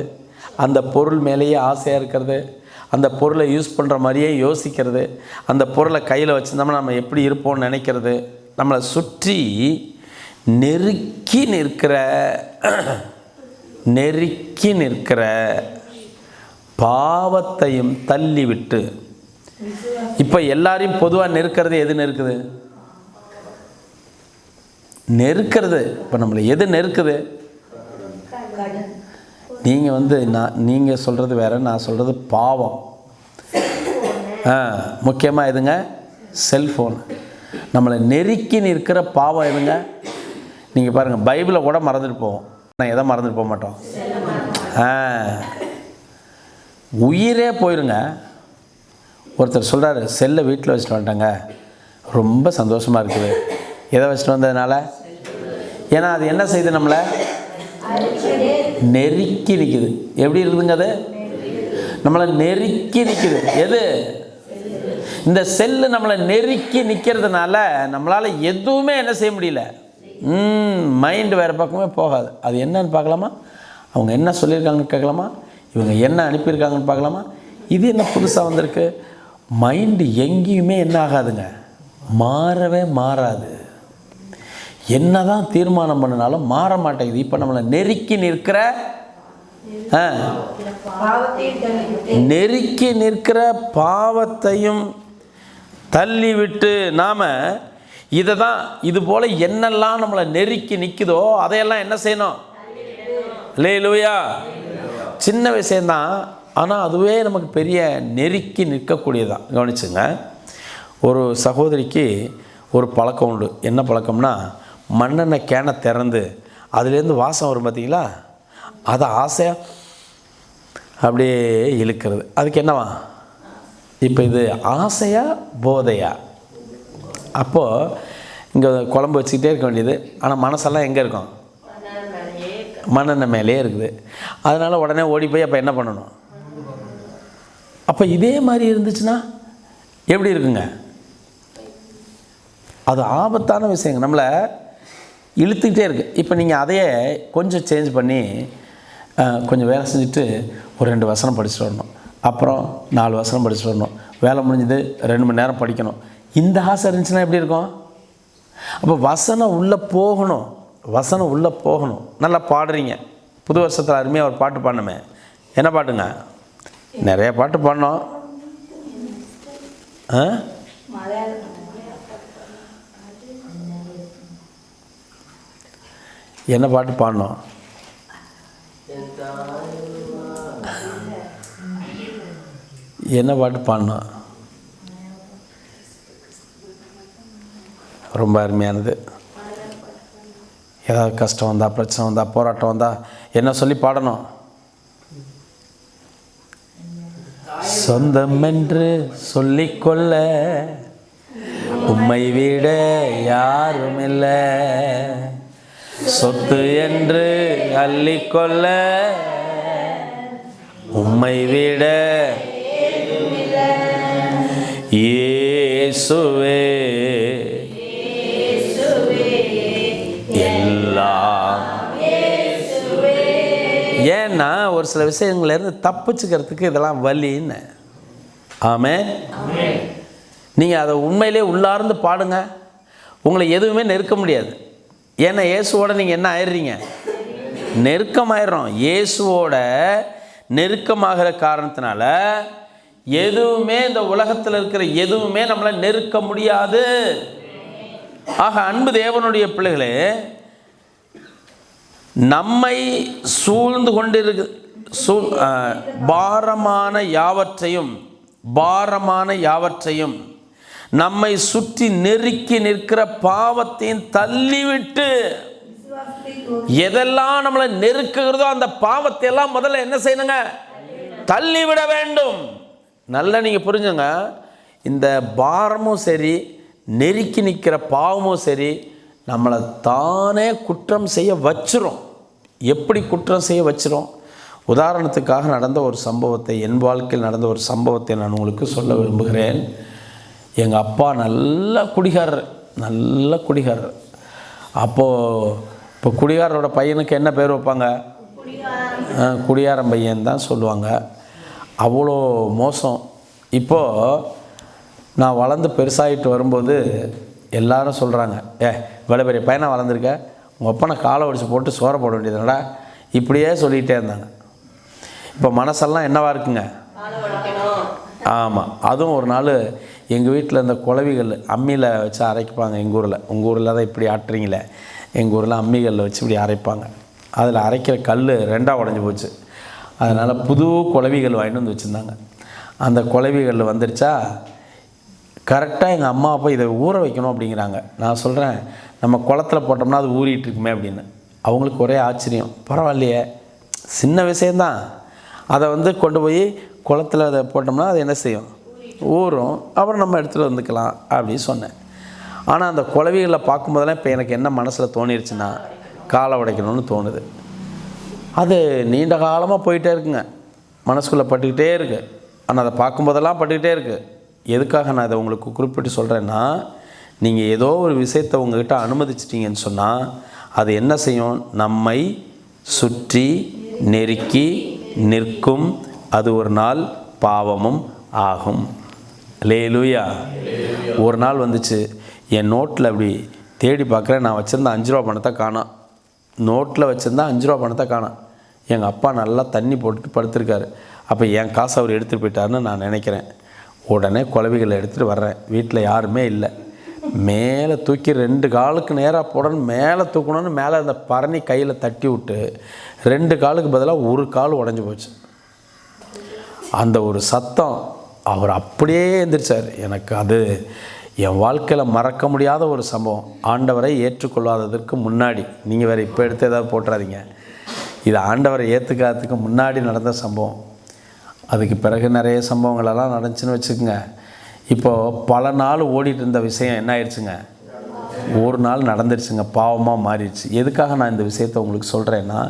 அந்த பொருள் மேலேயே ஆசையாக இருக்கிறது, அந்த பொருளை யூஸ் பண்ணுற மாதிரியே யோசிக்கிறது, அந்த பொருளை கையில் வச்சுருந்தோம்னா நம்ம எப்படி இருப்போம்னு நினைக்கிறது, நம்மளை சுற்றி நெருக்கி நிற்கிற பாவத்தையும் தள்ளிவிட்டு. இப்போ எல்லாரையும் பொதுவாக நெருக்கிறது எது நெருக்குது? நெருக்கிறது இப்போ நம்மளை எது நெருக்குது? நீங்கள் சொல்கிறது வேறு, நான் சொல்கிறது பாவம். முக்கியமாக எதுங்க? செல்ஃபோன். நம்மளை நெருக்கி நிற்கிற பாவம் எதுங்க? நீங்கள் பாருங்கள், பைபிளை கூட மறந்துட்டு போவோம், நான் எதை மறந்துட்டு போக மாட்டோம்? உயிரே போயிருங்க. ஒருத்தர் சொல்கிறாரு, செல்லை வீட்டில் வச்சுட்டு வந்துட்டாங்க, ரொம்ப சந்தோஷமாக இருக்குது. எதை வச்சுட்டு வந்ததுனால? ஏன்னா அது என்ன செய்யுது? நம்மளை நெருக்கி நிற்குது. எப்படி இருக்குதுங்க? அது நம்மளை நெருக்கி நிற்குது. எது? இந்த செல்லு நம்மளை நெருக்கி நிற்கிறதுனால நம்மளால் எதுவுமே என்ன செய்ய முடியல. மைண்டு வேறு பக்கமே போகாது. அது என்னன்னு பார்க்கலாமா? அவங்க என்ன சொல்லியிருக்காங்கன்னு கேட்கலாமா? இவங்க என்ன அனுப்பியிருக்காங்கன்னு பார்க்கலாமா? இது என்ன புதுசாக வந்திருக்கு? மைண்டு எங்கேயுமே என்ன ஆகாதுங்க, மாறவே மாறாது. என்ன தான் தீர்மானம் பண்ணினாலும் மாற மாட்டேங்குது. இப்போ நம்மளை நெருக்கி நிற்கிற பாவத்தையும் தள்ளி விட்டு நாம் இதை தான் இது போல் என்னெல்லாம் நம்மளை நெருக்கி நிற்குதோ அதையெல்லாம் என்ன செய்யணும்? அல்லேலூயா. சின்ன விஷயந்தான், ஆனால் அதுவே நமக்கு பெரிய நெருக்கி நிற்கக்கூடியதான். கவனிச்சுங்க, ஒரு சகோதரிக்கு ஒரு பழக்கம் உண்டு. என்ன பழக்கம்னா, மண்ணெண்ணெய் கேனை திறந்து அதுலேருந்து வாசம் வரும் பார்த்தீங்களா, அதை ஆசையாக அப்படியே இழுக்கிறது. அதுக்கு என்னவா? இப்போ இது ஆசையா போதையா? அப்போது இங்கே குழம்பு வச்சுக்கிட்டே இருக்க வேண்டியது, ஆனால் மனசெல்லாம் எங்கே இருக்கும்? மண்ணெண்ணெய் மேலேயே இருக்குது. அதனால் உடனே ஓடி போய் அப்போ என்ன பண்ணணும்? அப்போ இதே மாதிரி இருந்துச்சுன்னா எப்படி இருக்குங்க? அது ஆபத்தான விஷயங்க, நம்மளை இழுத்துக்கிட்டே இருக்குது. இப்போ நீங்கள் அதையே கொஞ்சம் சேஞ்ச் பண்ணி கொஞ்சம் வேலை செஞ்சுட்டு ஒரு 2 வசனம் படிச்சுட்டு வரணும், அப்புறம் 4 வசனம் படிச்சுட்டு வரணும், வேலை முடிஞ்சது 2 மணி நேரம் படிக்கணும். இந்த ஆசை இருந்துச்சுன்னா எப்படி இருக்கும்? அப்போ வசனம் உள்ளே போகணும், வசனம் உள்ளே போகணும். நல்லா பாடுறீங்க, புது வருஷத்தில் அருமையாக ஒரு பாட்டு பாடணுமே. என்ன பாட்டுங்க? நிறைய பாட்டு பாடினோம். என்ன பாட்டு பாடினோம்? என்ன பாட்டு பாடினோம்? ரொம்ப அருமையானது. ஏதாவது கஷ்டம் வந்தால், பிரச்சனை வந்தால், போராட்டம் வந்தால் என்ன சொல்லி பாடணும்? சொந்தம் என்று சொல்லிக்கொள்ள உம்மை விட யாரும் இல்லை, சொத்து என்று அள்ளிக்கொள்ள உம்மை விட இயேசுவே எல்லாம். ஏன்னா ஒரு சில விஷயங்கள்லேருந்து தப்பிச்சுக்கிறதுக்கு இதெல்லாம் வலின்னு. ஆமென். நீங்கள் அதை உண்மையிலே உள்ளார்ந்து பாடுங்க, உங்களை எதுவுமே நெருக்க முடியாது. ஏன்னா இயேசுவோட நீங்கள் என்ன ஆயிடுறீங்க? நெருக்கமாயிடுறோம். இயேசுவோட நெருக்கமாகிற காரணத்தினால எதுவுமே, இந்த உலகத்தில் இருக்கிற எதுவுமே நம்மளை நெருக்க முடியாது. ஆக அன்பு தேவனுடைய பிள்ளைகளே, நம்மை சூழ்ந்து கொண்டிருக்கு பாரமான யாவற்றையும் நம்மை சுற்றி நெருக்கி நிற்கிற பாவத்தையும் தள்ளிவிட்டு, எதெல்லாம் நம்மளை நெருக்குகிறதோ அந்த பாவத்தை எல்லாம் முதல்ல என்ன செய்யணுங்க? தள்ளிவிட வேண்டும். நல்லா நீங்கள் புரிஞ்சுங்க, இந்த பாரமும் சரி, நெருக்கி நிற்கிற பாவமும் சரி, நம்மளை தானே குற்றம் செய்ய வச்சிரும். எப்படி குற்றம் செய்ய வச்சிரும்? உதாரணத்துக்காக நடந்த ஒரு சம்பவத்தை, என் வாழ்க்கையில் நடந்த ஒரு சம்பவத்தை நான் உங்களுக்கு சொல்ல விரும்புகிறேன். எங்கள் அப்பா நல்ல குடிகாரர். அப்போது இப்போ குடிகாரரோட பையனுக்கு என்ன பேர் வைப்பாங்க? குடியாரம் பையன் தான் சொல்லுவாங்க. அவ்வளோ மோசம். இப்போது நான் வளர்ந்து பெருசாகிட்டு வரும்போது எல்லாரும் சொல்கிறாங்க, இவ்வளோ பெரிய பையனாக வளர்ந்துருக்க, உங்கள் அப்பனை காலை ஒடிச்சு போட்டு சோற போட வேண்டியதுனடா, இப்படியே சொல்லிகிட்டே இருந்தாங்க. இப்போ மனசெல்லாம் என்னவாக இருக்குங்க? ஆமாம். அதுவும் ஒரு நாள் எங்கள் வீட்டில் இந்த குளவிகள் அம்மியில் வச்சு அரைப்பாங்க. உங்கள் ஊரில் தான் இப்படி ஆட்டுறீங்களே, எங்கள் ஊரில் அம்மிகளில் வச்சு இப்படி அரைப்பாங்க. அதில் அரைக்கிற கல் 2ஆக உடஞ்சி போச்சு. அதனால் புது குளவிகள் வாங்கிட்டு வந்து வச்சுருந்தாங்க. அந்த குளவிகள் வந்துருச்சா, கரெக்டாக எங்கள் அம்மா அப்பா இதை ஊற வைக்கணும் அப்படிங்கிறாங்க. நான் சொல்கிறேன், நம்ம குளத்தில் போட்டோம்னா அது ஊறிட்டு இருக்குமே அப்படின்னு. அவங்களுக்கு ஒரே ஆச்சரியம். பரவாயில்லையே, சின்ன விஷயந்தான், அதை கொண்டு போய் குளத்தில் அதை போட்டோம்னா அது என்ன செய்யும்? ஊறும், அப்புறம் நம்ம எடுத்துகிட்டு வந்துக்கலாம் அப்படின்னு சொன்னேன். ஆனால் அந்த குளவிகளை பார்க்கும்போதெல்லாம் இப்போ எனக்கு என்ன மனசில் தோணிருச்சுன்னா, காலை உடைக்கணும்னு தோணுது. அது நீண்ட காலமாக போயிட்டே இருக்குங்க, மனசுக்குள்ளே பட்டுக்கிட்டே இருக்குது. ஆனால் அதை பார்க்கும்போதெல்லாம் பட்டுக்கிட்டே இருக்குது. எதுக்காக நான் இதை உங்களுக்கு குறிப்பிட்டு சொல்கிறேன்னா, நீங்கள் ஏதோ ஒரு விஷயத்தை உங்கள்கிட்ட அனுமதிச்சிட்டிங்கன்னு சொன்னால் அது என்ன செய்யும்? நம்மை சுற்றி நெருக்கி நிற்கும். அது ஒரு நாள் பாவமும் ஆகும். அல்லேலூயா. ஒரு நாள் வந்துச்சு, என் நோட்டில் அப்படி தேடி பார்க்குறேன், நான் வச்சுருந்த 5 ரூபா பணத்தை காணோம். நோட்டில் வச்சுருந்தா 5 ரூபா பணத்தை காணோம். எங்கள் அப்பா நல்லா தண்ணி போட்டுட்டு படுத்திருக்காரு. அப்போ என் காசு அவர் எடுத்துகிட்டு போயிட்டாருன்னு நான் நினைக்கிறேன். உடனே குழவிகளை எடுத்துகிட்டு வர்றேன். வீட்டில் யாருமே இல்லை. மேலே தூக்கி 2 காலுக்கு நேராக போடணும், மேலே தூக்கணும்னு மேலே அந்த பரணி கையில் தட்டி விட்டு 2 காலுக்கு பதிலாக 1 கால் உடஞ்சி போச்சு. அந்த ஒரு சத்தம், அவர் அப்படியே எந்திரிச்சார். எனக்கு அது என் வாழ்க்கையில் மறக்க முடியாத ஒரு சம்பவம். ஆண்டவரை ஏற்றுக்கொள்ளாததற்கு முன்னாடி, நீங்கள் வேறு இப்போ எடுத்து ஏதாவது போட்டுறாதீங்க, இது ஆண்டவரை ஏற்றுக்காததுக்கு முன்னாடி நடந்த சம்பவம். அதுக்கு பிறகு நிறைய சம்பவங்களெல்லாம் நடந்துச்சுன்னு வச்சுக்கோங்க. இப்போது பல நாள் ஓடிட்டு இருந்த விஷயம் என்ன ஆயிடுச்சுங்க, ஒரு நாள் நடந்துருச்சுங்க, பாவமாக மாறிடுச்சு. எதுக்காக நான் இந்த விஷயத்தை உங்களுக்கு சொல்கிறேன்னா,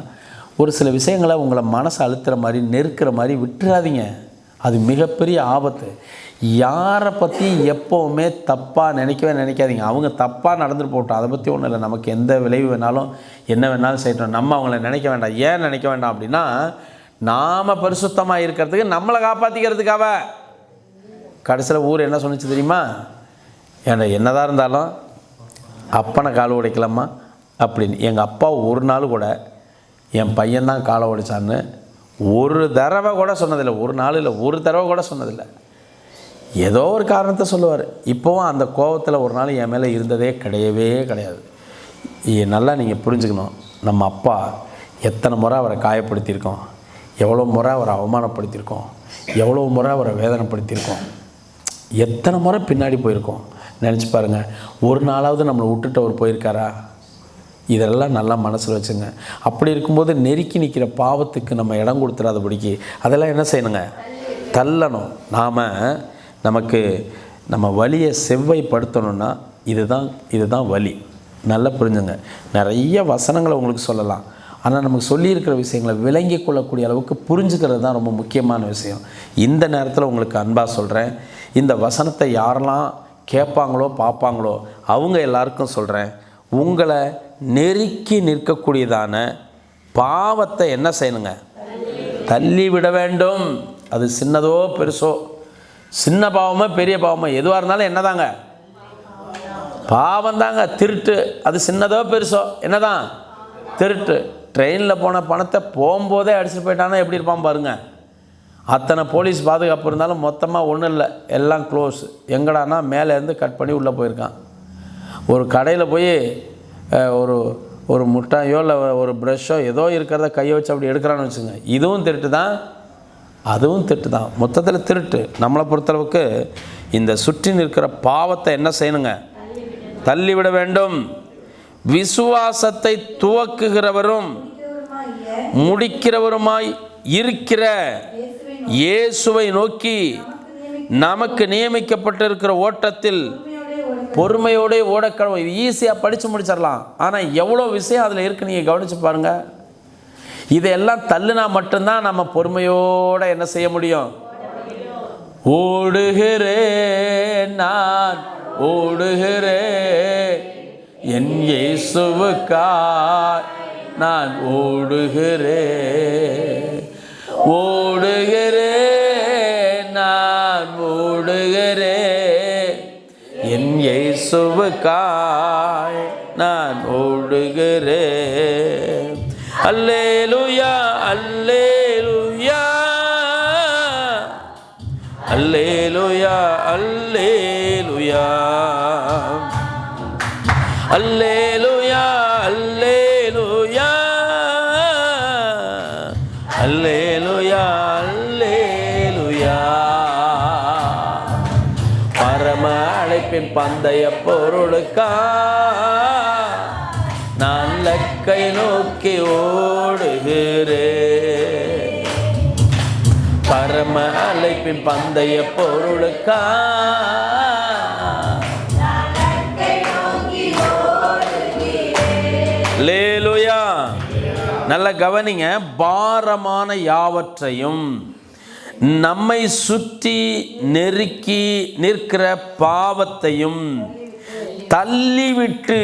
ஒரு சில விஷயங்களை உங்களை மனசை அழுத்துற மாதிரி, நெருக்கிற மாதிரி விட்டுறாதீங்க. அது மிகப்பெரிய ஆபத்து. யாரை பற்றி எப்போவுமே தப்பாக நினைக்காதீங்க. அவங்க தப்பாக நடந்துட்டு போட்டோம், அதை பற்றி ஒன்றும் இல்லை. நமக்கு எந்த விளைவு வேணாலும் என்ன வேணாலும் செய்யட்டும், நம்ம அவங்கள நினைக்க வேண்டாம். ஏன் நினைக்க வேண்டாம் அப்படின்னா, நாம் பரிசுத்தமாக இருக்கிறதுக்கு, நம்மளை காப்பாற்றிக்கிறதுக்காக. கடைசியில் ஊர் என்ன சொன்னிச்சு தெரியுமா, ஏன்னா என்னதான் இருந்தாலும் அப்பனை கால் உடைக்கலாமா அப்படின்னு. எங்கள் அப்பா ஒரு நாள் கூட என் பையன்தான் காலை உடைச்சான்னு ஒரு தடவை கூட சொன்னதில்லை. ஒரு நாள் இல்லை, ஒரு தடவை கூட சொன்னதில்லை. ஏதோ ஒரு காரணத்தை சொல்லுவார். இப்போவும் அந்த கோபத்தில் ஒரு நாள் என் மேலே இருந்ததே கிடையாது. நல்லா நீங்கள் புரிஞ்சுக்கணும், நம்ம அப்பா எத்தனை முறை அவரை காயப்படுத்தியிருக்கோம், எவ்வளோ முறை அவரை அவமானப்படுத்தியிருக்கோம், எவ்வளோ முறை அவரை வேதனைப்படுத்தியிருக்கோம், எத்தனை முறை பின்னாடி போயிருக்கோம். நினச்சி பாருங்கள், ஒரு நாளாவது நம்மளை விட்டுட்டு அவர் போயிருக்காரா? இதெல்லாம் நல்லா மனசில் வச்சுங்க. அப்படி இருக்கும்போது நெருக்கி நிற்கிற பாவத்துக்கு நம்ம இடம் கொடுத்துடாதபடிக்கு அதெல்லாம் என்ன செய்யணுங்க, தள்ளணும். நமக்கு நம்ம வழியை செவ்வாய்ப்படுத்தணும்னா இதுதான் வழி. நல்லா புரிஞ்சுங்க. நிறைய வசனங்களை உங்களுக்கு சொல்லலாம், ஆனால் நமக்கு சொல்லியிருக்கிற விஷயங்களை விளங்கி கொள்ளக்கூடிய அளவுக்கு புரிஞ்சுக்கிறது தான் ரொம்ப முக்கியமான விஷயம். இந்த நேரத்தில் உங்களுக்கு அன்பாக சொல்கிறேன், இந்த வசனத்தை யாரெல்லாம் கேட்பாங்களோ பார்ப்பாங்களோ அவங்க எல்லாருக்கும் சொல்கிறேன், உங்களை நெருக்கி நிற்கக்கூடியதான பாவத்தை என்ன செய்யணுங்க, தள்ளி விட வேண்டும். அது சின்னதோ பெருசோ, சின்ன பாவமோ பெரிய பாவமோ எதுவாக இருந்தாலும் என்னதாங்க, பாவம் தாங்க. திருட்டு, அது சின்னதோ பெருசோ என்னதான், திருட்டு. ட்ரெயினில் போன பணத்தை போகும்போதே அடிச்சுட்டு போயிட்டானா எப்படி இருப்பான் பாருங்கள். அத்தனை போலீஸ் பாதுகாப்பு இருந்தாலும் மொத்தமாக ஒன்றும் இல்லை, எல்லாம் க்ளோஸ். எங்கடானா மேலேருந்து கட் பண்ணி உள்ளே போயிருக்கான். ஒரு கடையில் போய் ஒரு முட்டாயோ இல்லை ஒரு ப்ரஷ்ஷோ ஏதோ இருக்கிறத கையை வச்சு அப்படி எடுக்கிறான்னு வச்சுங்க, இதுவும் திருட்டு தான், அதுவும் திருட்டு தான். மொத்தத்தில் திருட்டு. நம்மளை பொறுத்தளவுக்கு இந்த சுற்றி நிற்கிற பாவத்தை என்ன செய்யணுங்க, தள்ளிவிட வேண்டும். விசுவாசத்தை துவக்குகிறவரும் முடிக்கிறவருமாய் இருக்கிற இயேசுவை நோக்கி நமக்கு நியமிக்கப்பட்டிருக்கிற ஓட்டத்தில் பொறுமையோடு ஓடக்கணும். இது ஈஸியாக படித்து முடிச்சிடலாம், ஆனால் எவ்வளோ விஷயம் அதில் இருக்குது நீங்கள் கவனித்து பாருங்கள். இதையெல்லாம் தள்ளுனா மட்டும்தான் நம்ம பொறுமையோடு என்ன செய்ய முடியும். ஓடுகிறேன் நான் ஓடுகிறேன் என் இயேசுவுக்காய் நான் ஓடுகிறேன், ஓடுகிறேன் நான் ஓடுகிறேன் என் இயேசுவுக்காய் நான் ஓடுகிறேன். அல்லேலூயா அல்லேலூயா அல்லேலூயா அல்லேலூயா அல்லேலூயா அல்லேலூயா அல்லேலூயா அல்லேலூயா. பரம அழைப்பின் பந்தய பொருளுக்கா நான் லக்கை நோக்கி ஓடுகிறேன். பரம அழைப்பின் பந்தய பொருளுக்கா அல்லேலூயா. நல்ல கவனிங்க. பாரமான யாவற்றையும் நம்மை சுற்றி நெருக்கி நிற்கிற பாவத்தையும் தள்ளிவிட்டு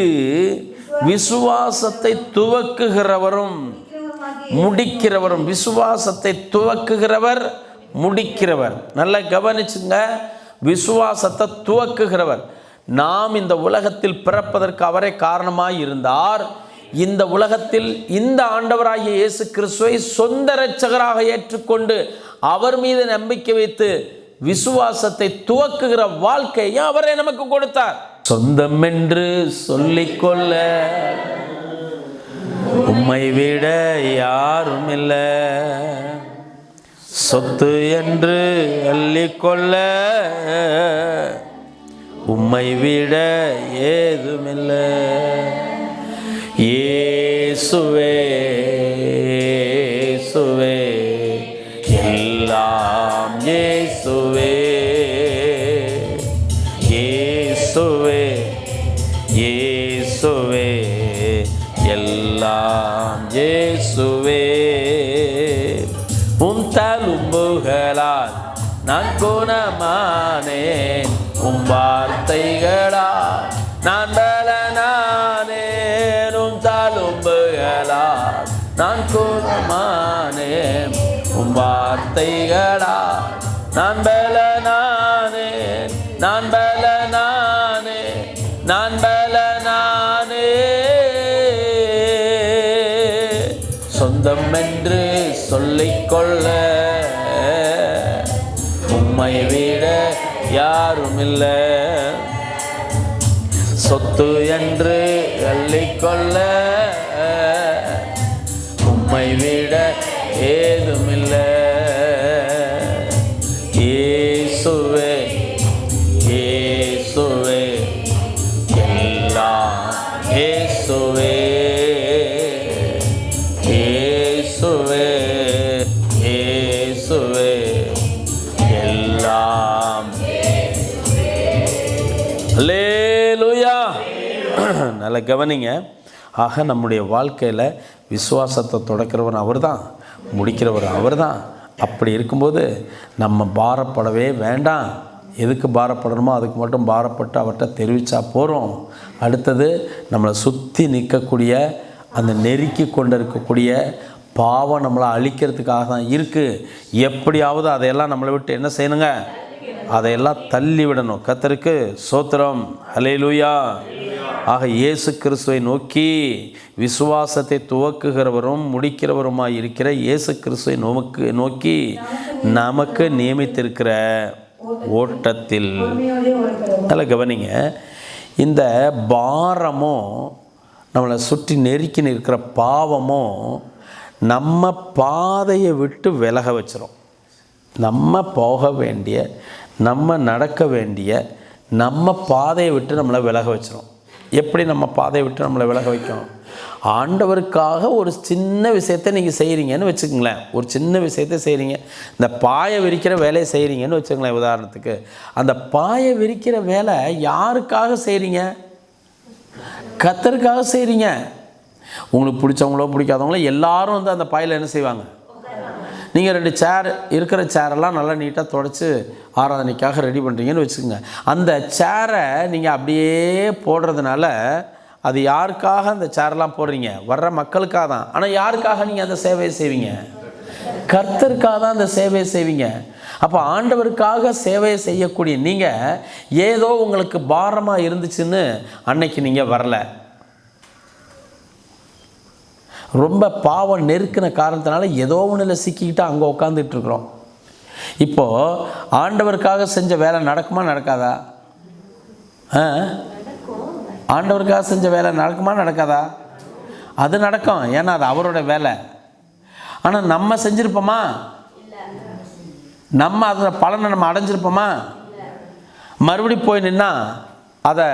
விசுவாசத்தை துவக்குகிறவரும் முடிக்கிறவரும். விசுவாசத்தை துவக்குகிறவர் முடிக்கிறவர். நல்லா கவனிச்சுங்க. விசுவாசத்தை துவக்குகிறவர். நாம் இந்த உலகத்தில் பிறப்பதற்கு அவரே காரணமாய் இருந்தார். இந்த உலகத்தில் இந்த ஆண்டவராகிய இயேசு கிறிஸ்துவை சொந்த இரட்சகராக ஏற்றுக்கொண்டு அவர் மீது நம்பிக்கை வைத்து விசுவாசத்தை துவக்குகிற வாழ்க்கையை அவரே நமக்கு கொடுத்தார். சொந்தம் என்று சொல்லிக்கொள்ள உம்மை விட யாரும் இல்லை, சொத்து என்று அள்ளிக்கொள்ள உம்மை விட ஏதுமில்லை. இயேசுவே இயேசுவே எல்லாம் இயேசுவே, இயேசுவே இயேசுவே எல்லாம் இயேசுவே. உம் தழும்புகளால் நான் குணமானேன், உம் வார்த்தைகளால் நான் பலனானேன். உம் தழும்புகளால் நான் குணமானேன், உம் வார்த்தைகளால் நான் பலனானேன், நான் பலனானேன், நான் பலனானே. சொந்தம் என்று சொல்லிக்கொள்ள உம்மை விட யாரும் இல்லை, சொத்து என்று அள்ளிக்கொள்ள உம்மை விட ஏதுமில்லை. இயேசுவே இயேசுவே எல்லாம் இயேசுவே, இயேசுவே இயேசுவே எல்லாம். அல்லேலூயா. நல்லா கவனிங்க. ஆக நம்முடைய வாழ்க்கையில் விசுவாசத்தை தொடக்கிறவன் அவர் தான், முடிக்கிறவர் அவர் தான். அப்படி இருக்கும்போது நம்ம பாரப்படவே வேண்டாம். எதுக்கு பாரப்படணுமோ அதுக்கு மட்டும் பாரப்பட்டு அவர்கிட்ட தெரிவித்தா போகிறோம். அடுத்தது நம்மளை சுற்றி நிற்கக்கூடிய அந்த நெருக்கி கொண்டு இருக்கக்கூடிய பாவம் நம்மளை அழிக்கிறதுக்காக தான் இருக்குது. எப்படியாவது அதையெல்லாம் நம்மளை விட்டு என்ன செய்யணுங்க, அதையெல்லாம் தள்ளி விடணும். கர்த்தருக்கு ஸ்தோத்திரம். ஹல்லேலூயா. ஆக இயேசு கிறிஸ்துவை நோக்கி, விசுவாசத்தை துவக்குகிறவரும் முடிக்கிறவருமாய் இருக்கிற இயேசு கிறிஸ்துவை நோக்கி நமக்கு நியமித்திருக்கிற ஓட்டத்தில் நல்ல கவனிங்க. இந்த பாரமும் நம்மளை சுற்றி நெருக்கி நிற்கிற பாவமும் நம்ம பாதையை விட்டு விலக வச்சிரும். நம்ம போக வேண்டிய, நம்ம நடக்க வேண்டிய நம்ம பாதையை விட்டு நம்மளை விலக வச்சிரும். எப்படி நம்ம பாதையை விட்டு நம்மளை விலக வைக்கும்? ஆண்டவருக்காக ஒரு சின்ன விஷயத்தை நீங்கள் செய்கிறீங்கன்னு வச்சுக்கோங்களேன். ஒரு சின்ன விஷயத்தை செய்கிறீங்க, இந்த பாயை விரிக்கிற வேலையை செய்கிறீங்கன்னு வச்சுக்கோங்களேன். உதாரணத்துக்கு அந்த பாயை விரிக்கிற வேலை யாருக்காக செய்கிறீங்க? கர்த்தருக்காக செய்கிறீங்க. உங்களுக்கு பிடிச்சவங்களோ பிடிக்காதவங்களோ எல்லாரும் வந்து அந்த பாயில் என்ன செய்வாங்க? நீங்கள் 2 சேர் இருக்கிற சேரெல்லாம் நல்லா நீட்டாக துடைச்சி ஆராதனைக்காக ரெடி பண்ணுறீங்கன்னு வச்சுக்கோங்க. அந்த சேரை நீங்கள் அப்படியே போடுறதுனால அது யாருக்காக அந்த சேரெல்லாம் போடுறீங்க? வர்ற மக்களுக்காக தான். ஆனால் யாருக்காக நீங்கள் அந்த சேவையை செய்வீங்க? கர்த்தருக்காக தான் அந்த சேவையை செய்வீங்க. அப்போ ஆண்டவருக்காக சேவையை செய்யக்கூடிய நீங்கள் ஏதோ உங்களுக்கு பாரமாக இருந்துச்சுன்னு அன்னைக்கு நீங்கள் வரல. ரொம்ப பாவம் நெருக்கின காரணத்தினால ஏதோ ஒன்றில் சிக்கிக்கிட்டு அங்கே உட்காந்துட்ருக்குறோம். இப்போது ஆண்டவருக்காக செஞ்ச வேலை நடக்குமா நடக்காதா? ஆண்டவருக்காக செஞ்ச வேலை நடக்குமா நடக்காதா? அது நடக்கும், ஏன்னா அது அவரோட வேலை. ஆனால் நம்ம செஞ்சுருப்போமா? நம்ம அதை பலனை நம்ம அடைஞ்சிருப்போமா? மறுபடி போய் நின்னா அதை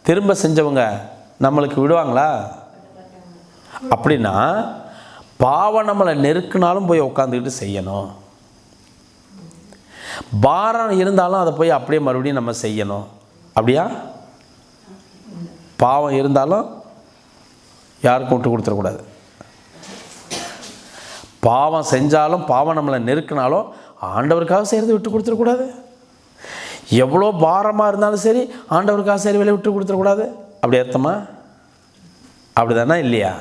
திரும்ப செஞ்சவங்க நம்மளுக்கு விடுவாங்களா? அப்படின்னா பாவம் நம்மளை நெருக்கினாலும் போய் உட்காந்துக்கிட்டு செய்யணும். பாரம் இருந்தாலும் அதை போய் அப்படியே மறுபடியும் நம்ம செய்யணும். அப்படியா? பாவம் இருந்தாலும் யாருக்கும் விட்டு கொடுத்துடக்கூடாது. பாவம் செஞ்சாலும் பாவம் நம்மளை நெருக்கினாலும் ஆண்டவருக்காக செய்கிறது விட்டு கொடுத்துடக்கூடாது. எவ்வளோ பாரமாக இருந்தாலும் சரி ஆண்டவருக்காக செய்கிறவங்களை விட்டு கொடுத்துடக்கூடாது. அப்படி அர்த்தமா? அப்படி தானே இல்லையா?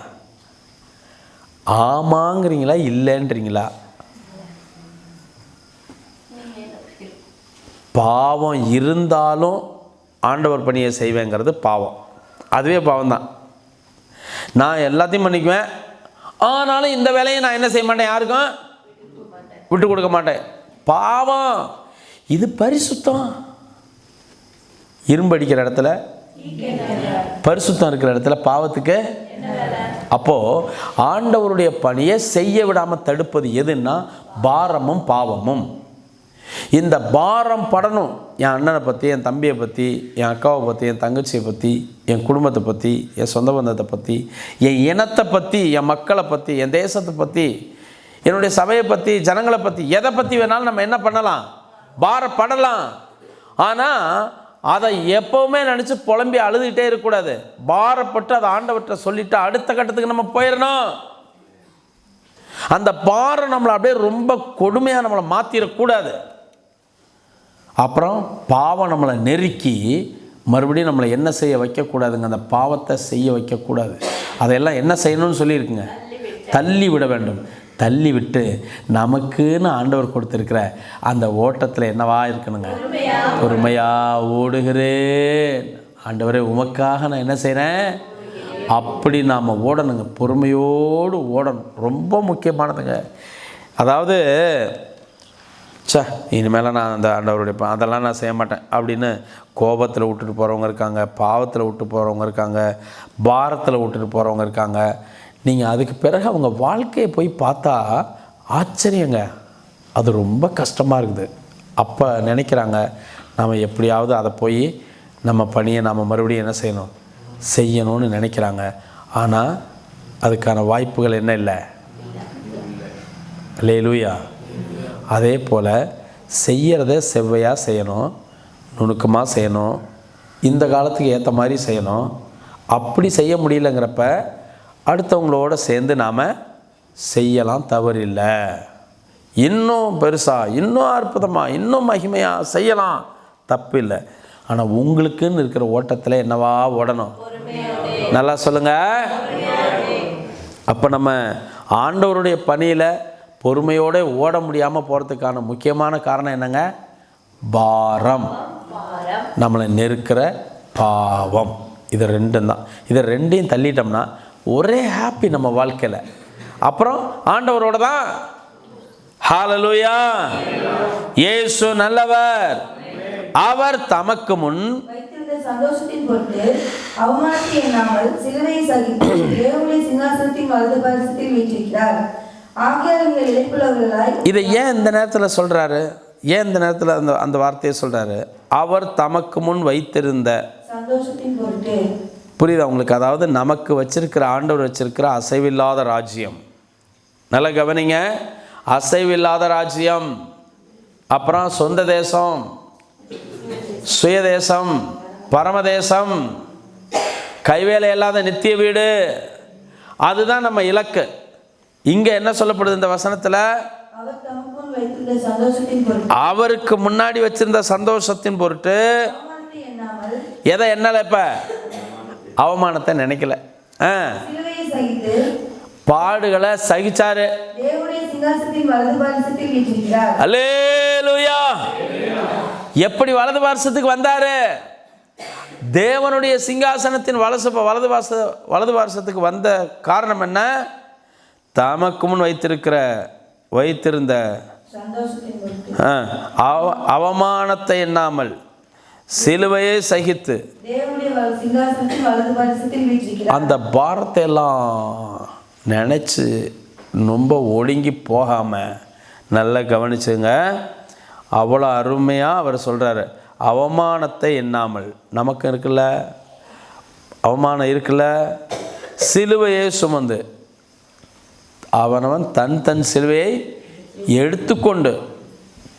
ஆமாங்கிறீங்களா இல்லைன்றீங்களா? பாவம் இருந்தாலும் ஆண்டவர் பணியை செய்வேங்கிறது பாவம். அதுவே பாவம்தான். நான் எல்லாத்தையும் பண்ணிக்குவேன், ஆனாலும் இந்த வேலையை நான் என்ன செய்ய மாட்டேன், யாருக்கும் விட்டு கொடுக்க மாட்டேன். பாவம். இது பரிசுத்தம். இரும்பு அடிக்கிற இடத்துல பரிசுத்தம் இருக்கிற இடத்துல பாவத்துக்கு. அப்போது ஆண்டவருடைய பணியை செய்ய விடாமல் தடுப்பது எதுன்னா பாரமும் பாவமும். இந்த பாரம் படணும். என் அண்ணனை பற்றி, என் தம்பியை பற்றி, என் அக்காவை பற்றி, என் தங்கச்சியை பற்றி, என் குடும்பத்தை பற்றி, என் சொந்த பந்தத்தை பற்றி, என் இனத்தை பற்றி, என் மக்களை பற்றி, என் தேசத்தை பற்றி, என்னுடைய சபையை பற்றி, ஜனங்களை பற்றி, எதை பற்றி வேணாலும் நம்ம என்ன பண்ணலாம், பாரப்படலாம். ஆனால் அதை எப்போவுமே நினச்சி புலம்பி அழுதுகிட்டே இருக்கக்கூடாது. பாரப்பட்டு அதை ஆண்டவற்றை சொல்லிவிட்டு அடுத்த கட்டத்துக்கு நம்ம போயிடணும். அந்த பாரம் நம்மளை அப்படியே ரொம்ப கொடுமையாக நம்மளை மாற்றிடக்கூடாது. அப்புறம் பாவம் நம்மளை நெருக்கி மறுபடியும் நம்மளை என்ன செய்ய வைக்கக்கூடாதுங்க, அந்த பாவத்தை செய்ய வைக்கக்கூடாது. அதையெல்லாம் என்ன செய்யணும்னு சொல்லியிருக்குங்க, தள்ளி விட வேண்டும். தள்ளி விட்டு நமக்குன்னு ஆண்டவர் கொடுத்துருக்கிற அந்த ஓட்டத்தில் என்னவா இருக்கணுங்க, பொறுமையாக ஓடுகிறேன் ஆண்டவரே, உமக்காக நான் என்ன செய்கிறேன், அப்படி நாம் ஓடணுங்க. பொறுமையோடு ஓடணும். ரொம்ப முக்கியமானதுங்க. அதாவது இனிமேல் நான் அந்த ஆண்டவருடைய அதெல்லாம் நான் செய்ய மாட்டேன் அப்படின்னு கோபத்தில் விட்டுட்டு போகிறவங்க இருக்காங்க, பாவத்தில் விட்டு போகிறவங்க இருக்காங்க, பாரத்தில் விட்டுட்டு போகிறவங்க இருக்காங்க. நீங்கள் அதுக்கு பிறகு அவங்க வாழ்க்கையை போய் பார்த்தா ஆச்சரியங்க, அது ரொம்ப கஷ்டமாக இருக்குது. அப்போ நினைக்கிறாங்க நம்ம எப்படியாவது அதை போய் நம்ம பணியை நம்ம மறுபடியும் என்ன செய்யணும்னு நினைக்கிறாங்க. ஆனால் அதுக்கான வாய்ப்புகள் என்ன இல்லை. அல்லேலூயா. அதே போல் செய்கிறத செவ்வையாக செய்யணும், நுணுக்கமாக செய்யணும், இந்த காலத்துக்கு ஏற்ற மாதிரி செய்யணும். அப்படி செய்ய முடியலங்கிறப்ப அடுத்தவங்களோட சேர்ந்து நாம் செய்யலாம், தவறில்லை. இன்னும் பெருசாக, இன்னும் அற்புதமாக, இன்னும் மகிமையாக செய்யலாம், தப்பு இல்லை. ஆனால் உங்களுக்குன்னு இருக்கிற ஓட்டத்தில் என்னவா ஓடணும், நல்லா சொல்லுங்கள். அப்போ நம்ம ஆண்டவருடைய பணியில் பொறுமையோடு ஓட முடியாமல் போகிறதுக்கான முக்கியமான காரணம் என்னங்க, பாரம், நம்மளை நெருக்கிற பாவம். இது ரெண்டும் தான். இதை ரெண்டையும் தள்ளிட்டோம்னா ஒரே ஹாப்பி நம்ம வாழ்க்கையில். அப்புறம் ஆண்டவரோட தான். ஹல்லேலூயா. இயேசு நல்லவர். அவர் தமக்கு முன் சந்தோஷத்தின் பொருட்டு அவமானத்தை எண்ணாமல் சிலுவையை சகித்து தேவனுடைய சிங்காசனத்தின் வலது பாரசத்தில் வீற்றிருக்கிறார். ஆகையால் நீங்கள் இளைப்புள்ளவர்களாய். இதை ஏன் இந்த நேரத்தில் சொல்கிறாரு, ஏன் இந்த நேரத்தில் அந்த வார்த்தையை சொல்கிறாரு, அவர் தமக்கு முன் வைத்திருந்த சந்தோஷத்தின் பொருட்டு. புரியுதா உங்களுக்கு? அதாவது நமக்கு வச்சிருக்கிற, ஆண்டவர் வச்சிருக்கிற அசைவில்லாத ராஜ்யம். நல்லா கவனிங்க. அசைவில்லாத ராஜ்யம், அப்புறம் சொந்த தேசம், சுயதேசம், பரமதேசம், கைவேலை இல்லாத நித்திய வீடு, அதுதான் நம்ம இலக்கு. இங்கே என்ன சொல்லப்படுது இந்த வசனத்தில், அவருக்கு முன்னாடி வச்சிருந்த சந்தோஷத்தின் பொருட்டு எதை எண்ணல, இப்ப அவமானத்தை நினைக்கல, பாடுகளை சகிச்சாரு. அல்லேலூயா. எப்படி வலது பாரசத்துக்கு வந்தாரு? தேவனுடைய சிங்காசனத்தின் வலது பாரசத்துக்கு வந்த காரணம் என்ன? தமக்கு முன் வைத்திருந்த அவமானத்தை எண்ணாமல் சிலுவையை சகித்து அந்த பாரத்தை எல்லாம் நினச்சி ரொம்ப ஒடுங்கி போகாமல் நல்லா கவனிச்சுங்க. அவ்வளோ அருமையாக அவர் சொல்கிறாரு, அவமானத்தை எண்ணாமல். நமக்கு இருக்குல்ல அவமானம், இருக்குல்ல, சிலுவையை சுமந்து அவனவன் தன் சிலுவையை எடுத்துக்கொண்டு,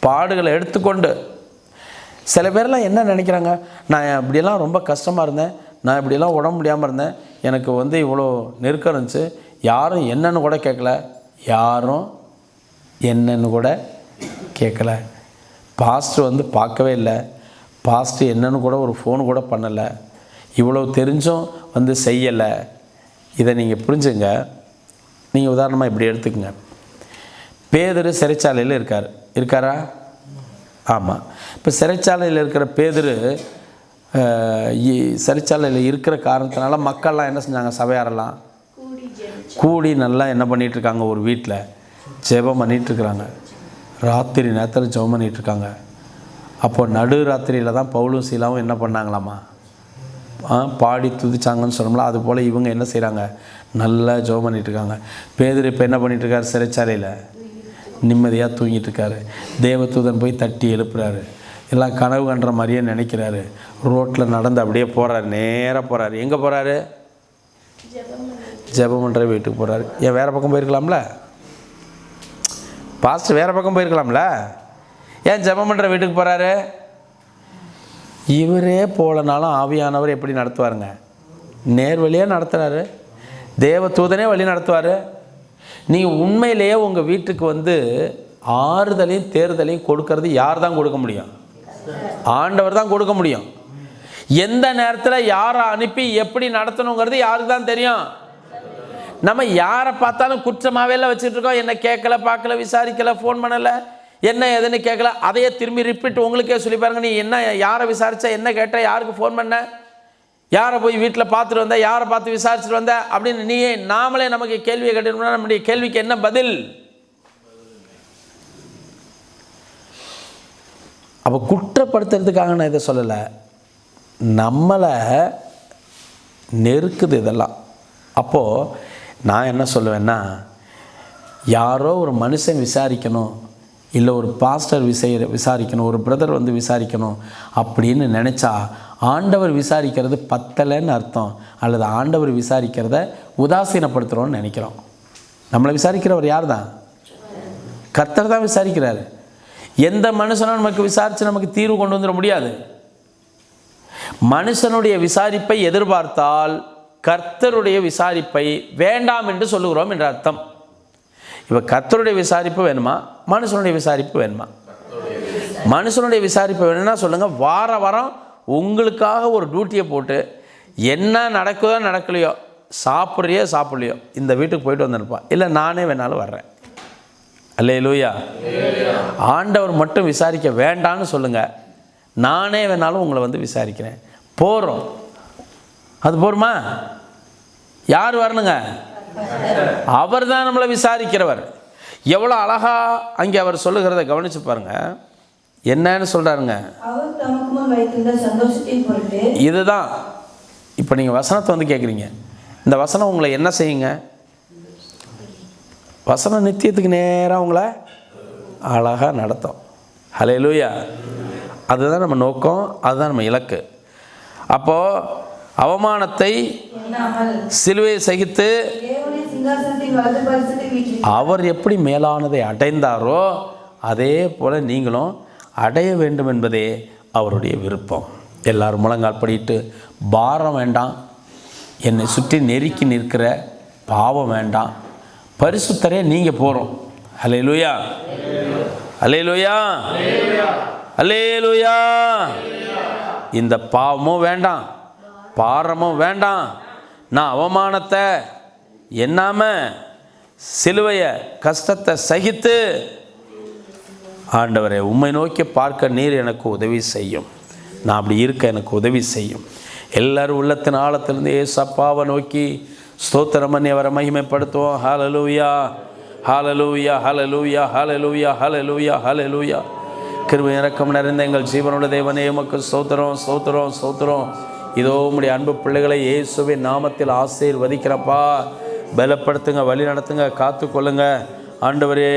பாடுகளை எடுத்துக்கொண்டு. சில பேர்லாம் என்ன நினைக்கிறாங்க, நான் இப்படியெல்லாம் ரொம்ப கஷ்டமாக இருந்தேன், நான் இப்படியெல்லாம் உடம்பு முடியாமல் இருந்தேன், எனக்கு இவ்வளோ நெருக்கம் இருந்துச்சு, யாரும் என்னன்னு கூட கேட்கல, யாரும் என்னன்னு கூட கேட்கல, பாஸ்டர் பார்க்கவே இல்லை, பாஸ்டர் என்னன்னு கூட ஒரு ஃபோன் கூட பண்ணலை, இவ்வளோ தெரிஞ்சும் செய்யலை. இதை நீங்கள் புரிஞ்சுங்க. நீங்கள் உதாரணமாக இப்படி எடுத்துக்கங்க. பேதுரு சிறைச்சாலையில் இருக்காரா? ஆமாம். இப்போ சிறைச்சாலையில் இருக்கிற பேதுரு சிறைச்சாலையில் இருக்கிற காரணத்தினால மக்கள்லாம் என்ன செஞ்சாங்க, சபையாரெல்லாம் கூடி நல்லா என்ன பண்ணிகிட்ருக்காங்க, ஒரு வீட்டில் ஜெபம் பண்ணிகிட்ருக்குறாங்க. ராத்திரி நேரத்தில் ஜெபம் பண்ணிகிட்ருக்காங்க. அப்போ நடு ராத்திரியில் தான் பவுலும் சீலாவும் என்ன பண்ணாங்களாமா, பாடி துதிச்சாங்கன்னு சொன்னோம்ல. அதுபோல் இவங்க என்ன செய்கிறாங்க, நல்லா ஜெபம் பண்ணிகிட்ருக்காங்க. பேதுரு இப்போ என்ன பண்ணிகிட்ருக்காரு, சிறைச்சாலையில் நிம்மதியாக தூங்கிட்டுருக்காரு. தேவதூதன் போய் தட்டி எழுப்புறாரு. எல்லாம் கனவு கன்ற மாதிரியே நினைக்கிறாரு. ரோட்டில் நடந்து அப்படியே போகிறாரு, நேராக போகிறாரு. எங்கே போகிறாரு, ஜெபம் பண்ணுற வீட்டுக்கு போகிறாரு. ஏன் வேறு பக்கம் போயிருக்கலாம்ல, பாஸ்டர் வேறு பக்கம் போயிருக்கலாம்ல, ஏன் ஜெபம் பண்ணுற வீட்டுக்கு போகிறாரு? இவரே போலனாலும் ஆவியானவர் எப்படி நடத்துவாருங்க, நேர்வழியாக நடத்துகிறாரு. தேவ தூதனே வழி நடத்துவார். நீங்கள் உண்மையிலேயே உங்கள் வீட்டுக்கு வந்து ஆறுதலையும் தேர்தலையும் கொடுக்கறது யார் தான் கொடுக்க முடியும்? ஆண்டவர் தான் கொடுக்க முடியும். எந்த நேரத்தில் யாரை அனுப்பி எப்படி நடத்தணுங்கிறது யாருக்கு தான் தெரியும். நம்ம யாரை பார்த்தாலும் குற்றமாகவே எல்லாம் வச்சுட்டு இருக்கோம். என்ன கேட்கல, பார்க்கல, விசாரிக்கலை, ஃபோன் பண்ணலை, என்ன எதுன்னு கேட்கல. அதையே திரும்பி ரிப்பீட் உங்களுக்கே சொல்லி பாருங்க. நீ என்ன, யாரை விசாரிச்சா, என்ன கேட்ட, யாருக்கு ஃபோன் பண்ண, யாரை போய் வீட்டில் பார்த்துட்டு வந்த, யாரை பார்த்து விசாரிச்சுட்டு வந்த அப்படின்னு நீயே நாமளே நமக்கு கேள்வியை கேட்டோம்னா நம்முடைய கேள்விக்கு என்ன பதில்? அப்போ குற்றப்படுத்துறதுக்காக நான் இதை சொல்லலை, நம்மளை நெருக்குது இதெல்லாம். அப்போது நான் என்ன சொல்லுவேன்னா, யாரோ ஒரு மனுஷன் விசாரிக்கணும், இல்லை ஒரு பாஸ்டர் விசாரிக்கணும், ஒரு பிரதர் வந்து விசாரிக்கணும் அப்படின்னு நினச்சா ஆண்டவர் விசாரிக்கிறது பத்தலைன்னு அர்த்தம். அல்லது ஆண்டவர் விசாரிக்கிறத உதாசீனப்படுத்துகிறோன்னு நினைக்கிறோம். நம்மளை விசாரிக்கிறவர் யார் தான்? கர்த்தர் தான் விசாரிக்கிறார். எந்த மனுஷனும் நமக்கு விசாரித்து நமக்கு தீர்வு கொண்டு வந்துட முடியாது. மனுஷனுடைய விசாரிப்பை எதிர்பார்த்தால் கர்த்தருடைய விசாரிப்பை வேண்டாம் என்று சொல்லுகிறோம் என்ற அர்த்தம். இப்போ கர்த்தருடைய விசாரிப்பு வேணுமா, மனுஷனுடைய விசாரிப்பு வேணுமா? மனுஷனுடைய விசாரிப்பு வேணும்னா சொல்லுங்கள். வார வாரம் உங்களுக்காக ஒரு டியூட்டியை போட்டு என்ன நடக்குதோ நடக்கலையோ, சாப்பிட்றியோ சாப்பிட்லையோ, இந்த வீட்டுக்கு போயிட்டு வந்துருப்பா, இல்லை நானே வேணாலும் வர்றேன். அல்லேலூயா. ஆண்டவர் மட்டும் விசாரிக்க வேண்டான்னு சொல்லுங்கள், நானே வேணாலும் உங்களை வந்து விசாரிக்கிறேன். போகிறோம். அது போருமா? யார் வரணுங்க? அவர் தான் நம்மளை விசாரிக்கிறவர். எவ்வளோ அழகா அங்கே அவர் சொல்லுகிறத கவனிச்சு பாருங்க. என்னன்னு சொல்றாருங்க, இதுதான். இப்போ நீங்கள் வசனத்தை வந்து கேட்குறீங்க, இந்த வசனம் உங்களை என்ன செய்யுங்க? வசனம் நித்தியத்துக்கு நேராக உங்களை அழகாக நடத்தும். ஹல்லேலூயா. அதுதான் நம்ம நோக்கம், அதுதான் நம்ம இலக்கு. அப்போது அவமானத்தை சிலுவையை சகித்து அவர் எப்படி மேலானதை அடைந்தாரோ அதே போல் நீங்களும் அடைய வேண்டும் என்பதே அவருடைய விருப்பம். எல்லாரும் முழங்கால் படிட்டு, பாரம் வேண்டாம், என்னை சுற்றி நெருக்கி நிற்கிற பாவம் வேண்டாம், பரிசுத்தரே நீங்கள் போகிறோம். அல்லேலூயா, அல்லேலூயா, அல்லேலூயா. இந்த பாவமும் வேண்டாம், பாரமும் வேண்டாம். நான் அவமானத்தை எண்ணாம சிலுவைய கஷ்டத்தை சகித்து, ஆண்டவரை உம்மை நோக்கி பார்க்க நீர் எனக்கு உதவி செய்யும், நான் அப்படி இருக்க எனக்கு உதவி செய்யும். எல்லாரும் உள்ளத்தின் ஆழத்திலிருந்து ஏசப்பாவை நோக்கி ஸ்தோத்திரம் பண்ணி அவரை மகிமைப்படுத்துவோம். ஹல்லேலூயா, ஹல்லேலூயா, ஹல்லேலூயா, ஹல்லேலூயா, ஹல்லேலூயா, ஹல்லேலூயா. கிருபை இரக்கம் நிறைந்த எங்கள் ஜீவனோட தேவனே, உமக்கு ஸ்தோத்திரம், ஸ்தோத்திரம், ஸ்தோத்திரம். இதோ உம்முடைய அன்பு பிள்ளைகளை இயேசுவின் நாமத்தில் ஆசீர்வதிக்கிறப்பா. பலப்படுத்துங்க, வழி நடத்துங்க, காத்து கொள்ளுங்க. ஆண்டவரே,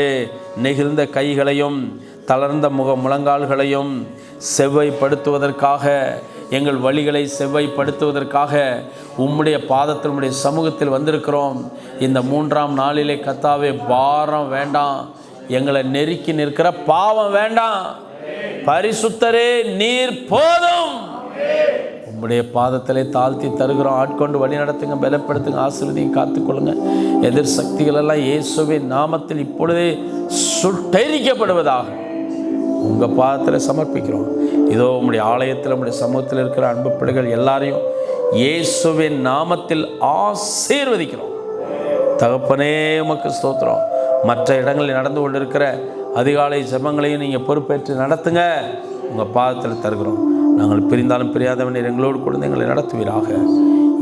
நெகிழ்ந்த கைகளையும் தளர்ந்த முழங்கால்களையும் செவ்வைப்படுத்துவதற்காக, எங்கள் வழிகளை செவ்வைப்படுத்துவதற்காக உம்முடைய பாதத்தில், உம்முடைய சமூகத்தில் வந்திருக்கிறோம். இந்த 3ஆம் நாளிலே கர்த்தாவே, பாரம் வேண்டாம், எங்களை நெருக்கி நிற்கிற பாவம் வேண்டாம், பரிசுத்தரே நீர் போதும். உம்முடைய பாதத்திலே தாழ்த்தி தருகிறோம். ஆட்கொண்டு வழி நடத்துங்க, பலப்படுத்துங்க, ஆசீர்வதிங்க, காத்துக்கொள்ளுங்க. எதிர் சக்திகள் எல்லாம் இயேசுவின் நாமத்தில் இப்பொழுதே சுட்டெரிக்கப்படுவதாக உங்கள் பாதத்தில் சமர்ப்பிக்கிறோம். இதோ உம்முடைய ஆலயத்தில், உம்முடைய சமூகத்தில் இருக்கிற அன்பு பிள்ளைகள் எல்லாரையும் இயேசுவின் நாமத்தில் ஆசீர்வதிக்கிறோம். தகப்பனே, உமக்கு ஸ்தோத்திரம். மற்ற இடங்களில் நடந்து கொண்டிருக்கிற அதிகாலை ஜெபங்களையும் நீங்கள் பொறுப்பேற்று நடத்துங்க. உங்கள் பாதத்தில் தருகிறோம். நாங்கள் பிரிந்தாலும் பிரியாதவன் எங்களோடு கூட எங்களை நடத்துவீராக.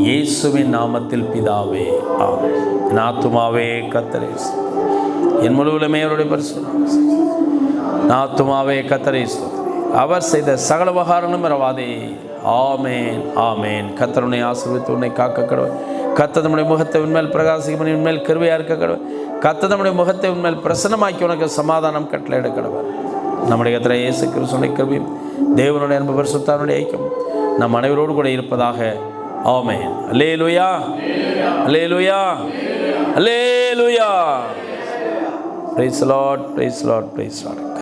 இயேசுவின் நாமத்தில் பிதாவே, ஆமென். என் ஆத்துமாவே கர்த்தரை, என் முழுவதுமே அவருடைய பரிசுத்த நாமத்தை, ஆத்துமாவே கர்த்தரை ஸ்தோத்திரி. அவர் செய்த சகல உபகாரங்களும் மறவாதே. ஆமேன் ஆமேன். கர்த்தர் உன்னை ஆசீர்வதித்து உன்னை காக்க கடவுள். கர்த்தர் தம்முடைய முகத்தை உன்மேல் பிரகாசிக்கும், உன்மேல் கிருபையா இருக்க கடவுள். கர்த்தர் தம்முடைய முகத்தை உன்மேல் பிரசன்னமாக்கி உனக்கு சமாதானம் கட்டளையிட கடவுள். நம்முடைய கர்த்தர் இயேசு கிறிஸ்துவின் கிருபையும் தேவனுடைய அன்பு பரிசுத்தருடைய ஐக்கியம் நம் அனைவரோடு கூட இருப்பதாக. ஆமென். அல்லேலூயா, அல்லேலூயா, அல்லேலூயா. Praise the lord, praise the lord, praise the Lord.